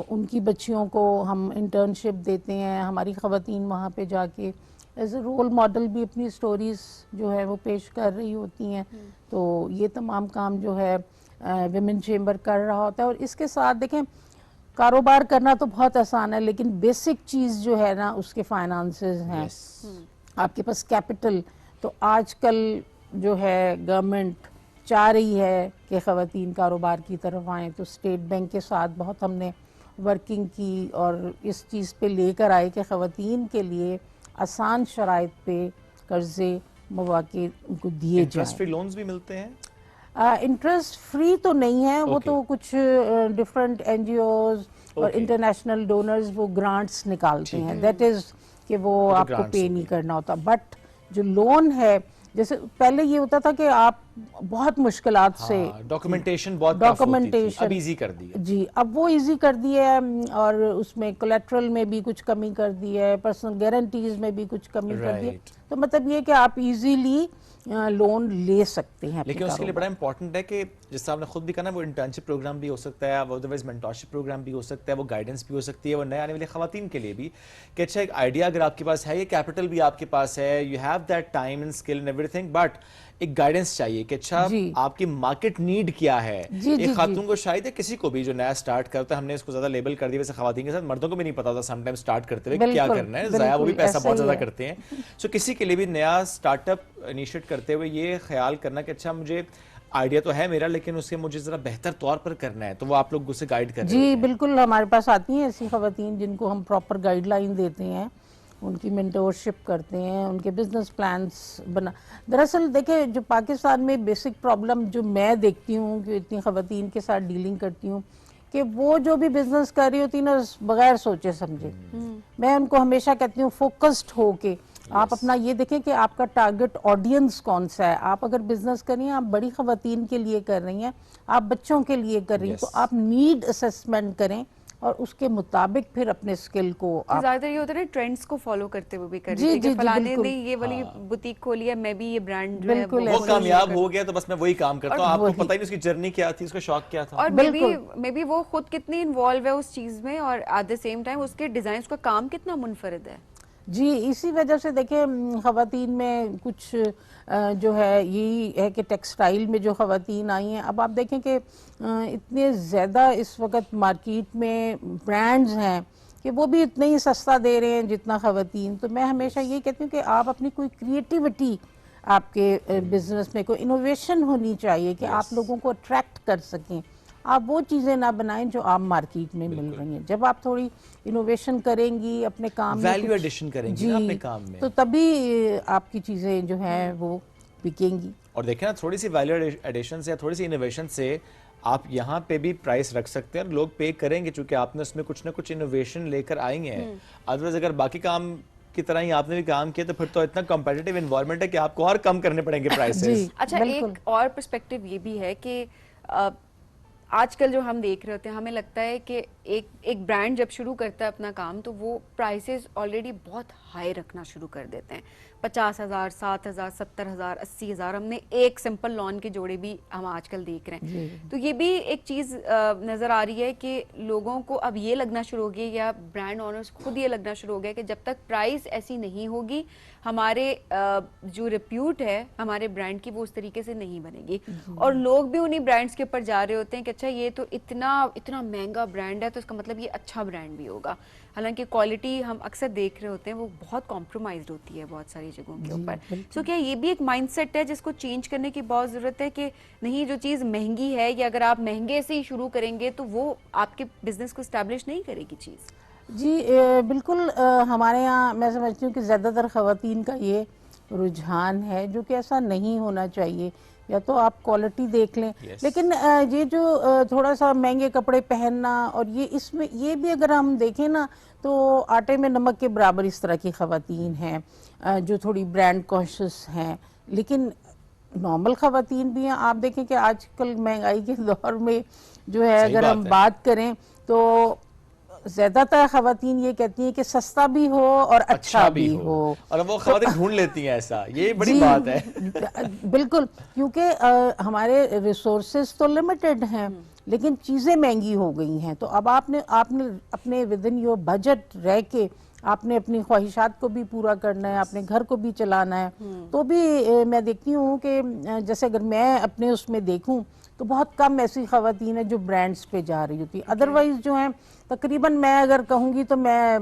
उनकी बच्चियों को हम इंटर्नशिप देते हैं। हमारी ख़वातीन वहाँ पे जाके एज ए रोल मॉडल भी अपनी स्टोरीज़ जो है वो पेश कर रही होती हैं। तो ये तमाम काम जो है विमेन चैम्बर कर रहा होता है। और इसके साथ देखें, कारोबार करना तो बहुत आसान है, लेकिन बेसिक चीज़ जो है ना उसके फाइनेंसेस हैं। आपके पास कैपिटल, तो आजकल जो है गवर्नमेंट चाह रही है कि ख़वातीन कारोबार की तरफ आएँ, तो स्टेट बैंक के साथ बहुत हमने वर्किंग की और इस चीज़ पे लेकर आए कि ख़वातीन के लिए आसान शराइत पे कर्ज़े मौके उनको दिए जाएं। इंटरेस्ट फ्री लोन्स भी मिलते हैं? इंटरेस्ट फ्री तो नहीं है, वो तो कुछ डिफरेंट एनजीओज और इंटरनेशनल डोनर्स वो ग्रांट्स निकालते हैं, दैट इज़ कि वो आपको पे नहीं करना होता। बट जो लोन है, जैसे पहले ये होता था कि आप बहुत मुश्किलात से डॉक्यूमेंटेशन बहुत डॉक्यूमेंटेशन अब इजी कर दी है। जी, अब वो इजी कर दी है और उसमें कोलेट्रल में भी कुछ कमी कर दी है, पर्सनल गारंटीज में भी कुछ कमी कर दी है। तो मतलब ये कि आप इजीली लोन ले सकते हैं। लेकिन उसके लिए बड़ा इंपॉर्टेंट है कि जैसे आपने खुद भी कहा ना, वो इंटर्नशिप प्रोग्राम भी हो सकता है, वो अदरवाइज मेंटरशिप प्रोग्राम भी हो सकता है, वो गाइडेंस भी हो सकती है, वो नए आने वाली ख़वातीन के लिए भी कि अच्छा एक आइडिया अगर आपके पास है, ये कैपिटल भी आपके पास है, you have that time and skill and everything, but एक गाइडेंस चाहिए कि अच्छा आपकी मार्केट नीड क्या है। एक खातून को शायद किसी को भी जो नया स्टार्ट करता है, हमने इसको ज्यादा लेबल कर दिया, वैसे खवातीन के साथ मर्दों को भी नहीं पता होता समटाइम स्टार्ट करते हुए क्या करना है, जाया वो भी पैसा बहुत ज्यादा करते हैं। सो किसी के लिए भी नया स्टार्टअप इनिशिएट करते हुए ये ख्याल करना कि अच्छा मुझे आइडिया तो है मेरा, लेकिन उसे मुझे जरा बेहतर तौर पर करना है, तो वो आप लोग उसे गाइड कर रहे हैं। जी बिल्कुल, हमारे पास आती हैं ऐसी खवातीन जिनको हम प्रॉपर गाइडलाइन देते हैं, उनकी मेंटोरशिप करते हैं, उनके बिजनेस प्लान्स बना। दरअसल देखिए, जो पाकिस्तान में बेसिक प्रॉब्लम जो मैं देखती हूँ कि इतनी खवातीन के साथ डीलिंग करती हूँ कि वो जो भी बिजनेस कर रही होती है ना बगैर सोचे समझे, मैं उनको हमेशा कहती हूँ फोकस्ड हो के आप अपना ये देखें कि आपका टारगेट ऑडियंस कौन सा है। आप अगर बिजनेस कर रही हैं, आप बड़ी खवातीन के लिए कर रही हैं, आप बच्चों के लिए कर रही हैं, तो आप नीड असेसमेंट करें और उसके मुताबिक फिर अपने स्किल को आप ज्यादातर ये होता है ना ट्रेंड्स को फॉलो करते हुए भी कर रही थी, फलाने ने ये वाली बुटीक खोली है, मैं भी ये ब्रांड जो है वो कामयाब हो गया तो बस मैं वही काम करता हूँ। आपको पता ही नहीं उसकी जर्नी क्या थी, उसका शौक क्या था, और मे बी वो खुद कितनी इन्वॉल्व है उस चीज में और एट द सेम टाइम उसके डिजाइन का काम कितना मुनफरिद है। जी, इसी वजह से देखिए खवातीन में कुछ जो है यही है कि टेक्सटाइल में जो खवातीन आई हैं, अब आप देखें कि इतने ज़्यादा इस वक्त मार्केट में ब्रांड्स हैं कि वो भी इतने ही सस्ता दे रहे हैं जितना खवातीन। तो मैं हमेशा ये कहती हूँ कि आप अपनी कोई क्रिएटिविटी आपके बिजनेस में कोई इनोवेशन होनी चाहिए कि आप लोगों को अट्रैक्ट कर सकें। आप वो चीज़ें ना बनाएं जो आम मार्केट में मिल रही हैं। जब आप थोड़ी इनोवेशन करेंगी अपने काम में, वैल्यू एडिशन करेंगी ना अपने काम में, तो तभी आपकी चीज़ें जो हैं वो बिकेंगी। और देखें ना, थोड़ी सी वैल्यू एडिशन से या थोड़ी सी इनोवेशन से आप यहाँ पे भी प्राइस रख सकते हैं और लोग पे करेंगे, क्योंकि आपने उसमें कुछ ना कुछ इनोवेशन लेकर आई हैं। अदरवाइज अगर बाकी काम की तरह ही आपने भी काम किया तो फिर तो इतना कॉम्पिटिटिव एनवायरनमेंट है कि आपको और कम करने पड़ेंगे प्राइसेस। अच्छा, एक और पर्सपेक्टिव ये भी है कि आजकल जो हम देख रहे होते हैं, हमें लगता है कि एक ब्रांड जब शुरू करता है अपना काम तो वो प्राइसेस ऑलरेडी बहुत हाई रखना शुरू कर देते हैं। 50,000, 7,000, 70,000, 80,000। हमने एक सिंपल लॉन के जोड़े भी हम आजकल देख रहे हैं। तो ये भी एक चीज़ नज़र आ रही है कि लोगों को अब ये लगना शुरू हो गया, या ब्रांड ओनर्स खुद ये लगना शुरू हो गया कि जब तक प्राइस ऐसी नहीं होगी, हमारे जो रिप्यूट है हमारे ब्रांड की वो उस तरीके से नहीं बनेगी। और लोग भी उन्हीं ब्रांड्स के ऊपर जा रहे होते हैं कि अच्छा ये तो इतना महंगा ब्रांड है तो इसका मतलब ये अच्छा ब्रांड भी होगा। हालांकि क्वालिटी हम अक्सर देख रहे होते हैं वो बहुत कॉम्प्रोमाइज्ड होती है बहुत सारी जगहों के ऊपर। सो क्या ये भी एक माइंडसेट है जिसको चेंज करने की बहुत ज़रूरत है कि नहीं, जो चीज़ महंगी है या अगर आप महंगे से ही शुरू करेंगे तो वो आपके बिजनेस को इस्टेब्लिश नहीं करेगी चीज़? जी बिल्कुल। हमारे यहाँ मैं समझती हूँ कि ज़्यादातर ख़वातीन का ये रुझान है, जो कि ऐसा नहीं होना चाहिए। या तो आप क्वालिटी देख लें, लेकिन ये जो थोड़ा सा महंगे कपड़े पहनना और ये इसमें ये भी अगर हम देखें ना तो आटे में नमक के बराबर इस तरह की ख़वातीन हैं जो थोड़ी ब्रांड कॉन्शियस हैं। लेकिन नॉर्मल ख़वातीन भी हैं। आप देखें कि आजकल महंगाई के दौर में जो है अगर हम बात करें तो ज़्यादातर ख़वातीन ये कहती हैं कि सस्ता भी हो और अच्छा भी हो, और वो ख़वातीन ढूंढ लेती हैं ऐसा। ये बड़ी बात है। बिल्कुल, क्योंकि हमारे रिसोर्सेज तो लिमिटेड हैं लेकिन चीज़ें महंगी हो गई हैं। तो अब आपने अपने विद इन योर बजट रह के आपने अपनी ख्वाहिशात को भी पूरा करना है, अपने घर को भी चलाना है। तो भी मैं देखती हूँ कि जैसे अगर मैं अपने उसमें देखूँ तो बहुत कम ऐसी ख़वातीन है जो ब्रांड्स पे जा रही होती। अदरवाइज जो है तकरीबन मैं अगर कहूँगी तो मैं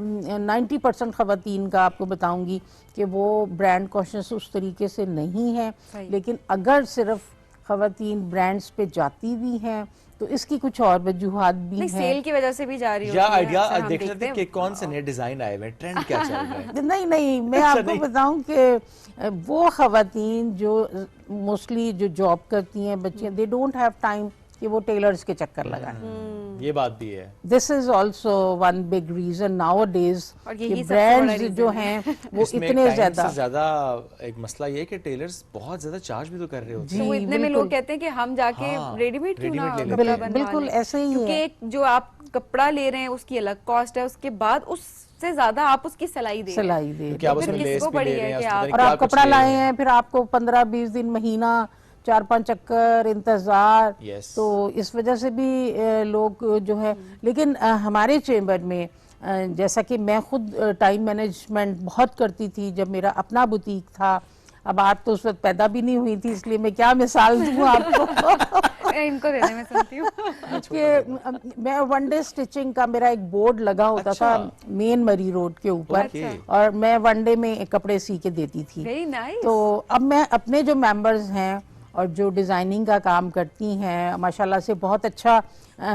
90% ख़वातीन का आपको बताऊँगी कि वो ब्रांड कॉन्शियस उस तरीके से नहीं है। लेकिन अगर सिर्फ ख़वातीन ब्रांड्स पे जाती भी हैं तो इसकी कुछ और वजूहात भी हैं। सेल की वजह से भी जा रही होती है। या आइडिया देख लेते हैं कि कौन से नए डिजाइन आए हुए हैं, ट्रेंड क्या चल रहा है। नहीं, मैं आपको बताऊं कि वो ख़वातीन जो मोस्टली जो जॉब करती हैं, बच्चियां, दे डोंट हैव टाइम कि वो टेलर्स के चक्कर लगाएं। ये बात भी है। This is also one big reason nowadays कि ब्रांड्स जो हैं वो इतने ज्यादा एक मसला ये कि टेलर्स बहुत ज्यादा चार्ज भी तो कर रहे होते हैं। तो इतने में लोग कहते हैं कि हम जाके रेडीमेड क्यों ना कपड़ा बनवा लें। बिल्कुल ऐसे ही है, क्योंकि जो आप कपड़ा ले रहे हैं उसकी अलग कॉस्ट है, उसके बाद उससे ज्यादा आप उसकी सिलाई दे रहे हैं। और आप कपड़ा लाए हैं फिर आपको 15-20 दिन, महीना, 4-5 चक्कर इंतजार। तो इस वजह से भी लोग जो है। लेकिन हमारे चेंबर में जैसा कि मैं खुद टाइम मैनेजमेंट बहुत करती थी जब मेरा अपना बुटीक था। अब आप तो उस वक्त पैदा भी नहीं हुई थी, इसलिए मैं क्या मिसाल दूँ आपको। इनको देने में सुनती हूँ कि मैं वन डे स्टिचिंग का मेरा एक बोर्ड लगा होता था मेन मरी रोड के ऊपर, और मैं वन डे में कपड़े सी के देती थी। तो अब मैं अपने जो मेंबर्स हैं और जो डिज़ाइनिंग का काम करती हैं, माशाल्लाह से बहुत अच्छा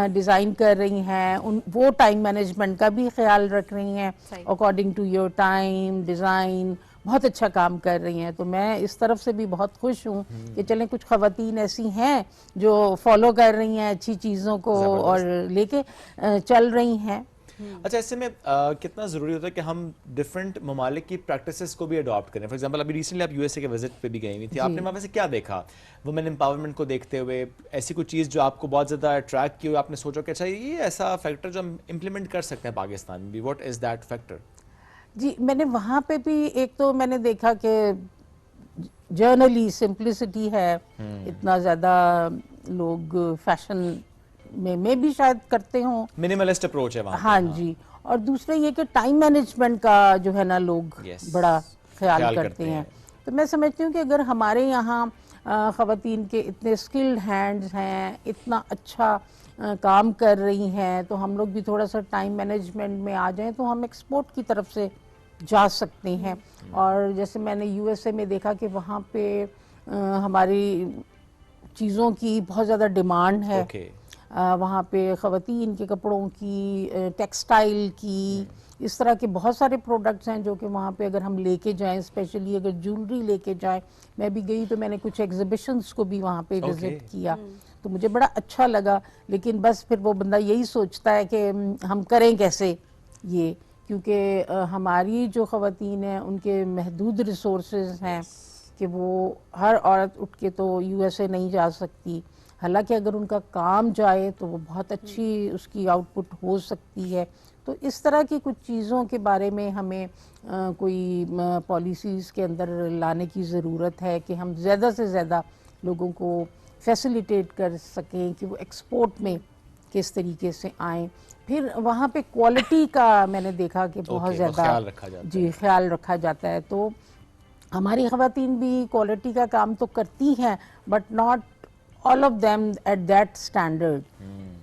डिज़ाइन कर रही हैं, वो टाइम मैनेजमेंट का भी ख्याल रख रही हैं according to your time design, बहुत अच्छा काम कर रही हैं। तो मैं इस तरफ से भी बहुत खुश हूँ कि चलें कुछ ख़वातीन ऐसी हैं जो फॉलो कर रही हैं अच्छी चीज़ों को और लेके चल रही हैं। अच्छा, ऐसे में कितना ज़रूरी होता है कि हम डिफरेंट ममालिक की प्रैक्टिसेस को भी अडॉप्ट करें। फॉर एग्जांपल अभी रिसेंटली आप यूएसए के विजिट पे भी गई हुई थी, आपने वहाँ पे से क्या देखा वुमेन एम्पावरमेंट को देखते हुए? ऐसी कोई चीज़ जो आपको बहुत ज़्यादा अट्रैक्ट की हो, आपने सोचा कि अच्छा ये ऐसा फैक्टर जो हम इम्प्लीमेंट कर सकते हैं पाकिस्तान में भी, व्हाट इज़ दैट फैक्टर? जी, मैंने वहाँ पे भी एक तो मैंने देखा कि जर्नली सिंप्लिसिटी है, इतना ज़्यादा लोग फैशन में भी शायद करते हों, मिनिमलिस्ट अप्रोच है वहाँ। हाँ जी। और दूसरा ये कि टाइम मैनेजमेंट का जो है ना लोग बड़ा ख्याल करते हैं। तो मैं समझती हूँ कि अगर हमारे यहाँ ख़वातीन के इतने स्किल्ड हैंड्स हैं, इतना अच्छा काम कर रही हैं, तो हम लोग भी थोड़ा सा टाइम मैनेजमेंट में आ जाएं तो हम एक्सपोर्ट की तरफ से जा सकते हैं। और जैसे मैंने यूएसए में देखा कि वहाँ पे हमारी चीज़ों की बहुत ज़्यादा डिमांड है। वहाँ पे ख़वातीन के कपड़ों की, टेक्सटाइल की, इस तरह के बहुत सारे प्रोडक्ट्स हैं जो कि वहाँ पे अगर हम लेके जाएं, स्पेशली अगर ज्वेलरी लेके जाएं। मैं भी गई तो मैंने कुछ एग्जिबिशंस को भी वहाँ पे विज़िट किया, तो मुझे बड़ा अच्छा लगा। लेकिन बस फिर वो बंदा यही सोचता है कि हम करें कैसे ये, क्योंकि हमारी जो ख़वातीन हैं उनके महदूद रिसोर्सेज हैं कि वो हर औरत उठ के तो यूएसए नहीं जा सकती। हालांकि अगर उनका काम जाए तो वो बहुत अच्छी उसकी आउटपुट हो सकती है। तो इस तरह की कुछ चीज़ों के बारे में हमें कोई पॉलिसीज़ के अंदर लाने की ज़रूरत है कि हम ज़्यादा से ज़्यादा लोगों को फैसिलिटेट कर सकें कि वो एक्सपोर्ट में किस तरीके से आएँ। फिर वहाँ पे क्वालिटी का मैंने देखा कि बहुत ज़्यादा ख्याल रखा जाता है। तो हमारी ख़वातीन भी क्वालिटी का काम तो करती हैं, but not all of them at that standard.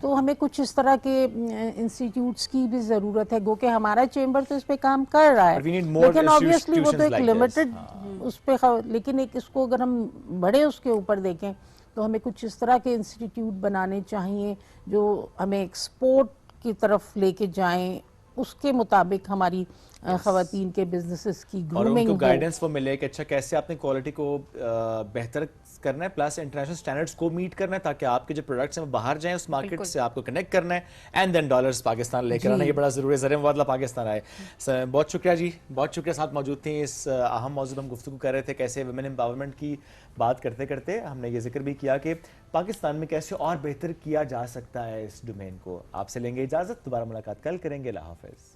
तो हमें कुछ इस तरह के इंस्टीट्यूट्स की भी ज़रूरत है, गो कि हमारा चेंबर तो इस पे काम कर रहा है, लेकिन ऑब्वियसली वो तो एक लिमिटेड उस पे, लेकिन एक इसको अगर हम बड़े उसके ऊपर देखें तो हमें कुछ इस तरह के इंस्टीट्यूट बनाने चाहिए जो हमें एक्सपोर्ट की तरफ लेके जाएं, उसके मुताबिक हमारी ख़वातीन के बिजनेसेस की ग्रूमिंग और उनको गाइडेंस वो मिले कि अच्छा कैसे आपने क्वालिटी को बेहतर करना है, प्लस इंटरनेशनल स्टैंडर्ड्स को मीट करना है, ताकि आपके जो प्रोडक्ट्स हैं वो बाहर जाएं, उस मार्केट से आपको कनेक्ट करना है, एंड देन डॉलर्स पाकिस्तान लेकर आना। ये बड़ा ज़रूरी है, ज़रिए मुबादला पाकिस्तान आए। बहुत शुक्रिया जी, बहुत शुक्रिया साथ मौजूद थी। इस अहम मौजूद हम गुफ्तगू कर रहे थे कैसे वुमेन एम्पावरमेंट की बात करते करते हमने ये जिक्र भी किया कि पाकिस्तान में कैसे और बेहतर किया जा सकता है इस डोमेन को। आपसे लेंगे इजाज़त, दोबारा मुलाकात कल करेंगे। अल्लाह हाफ़िज़।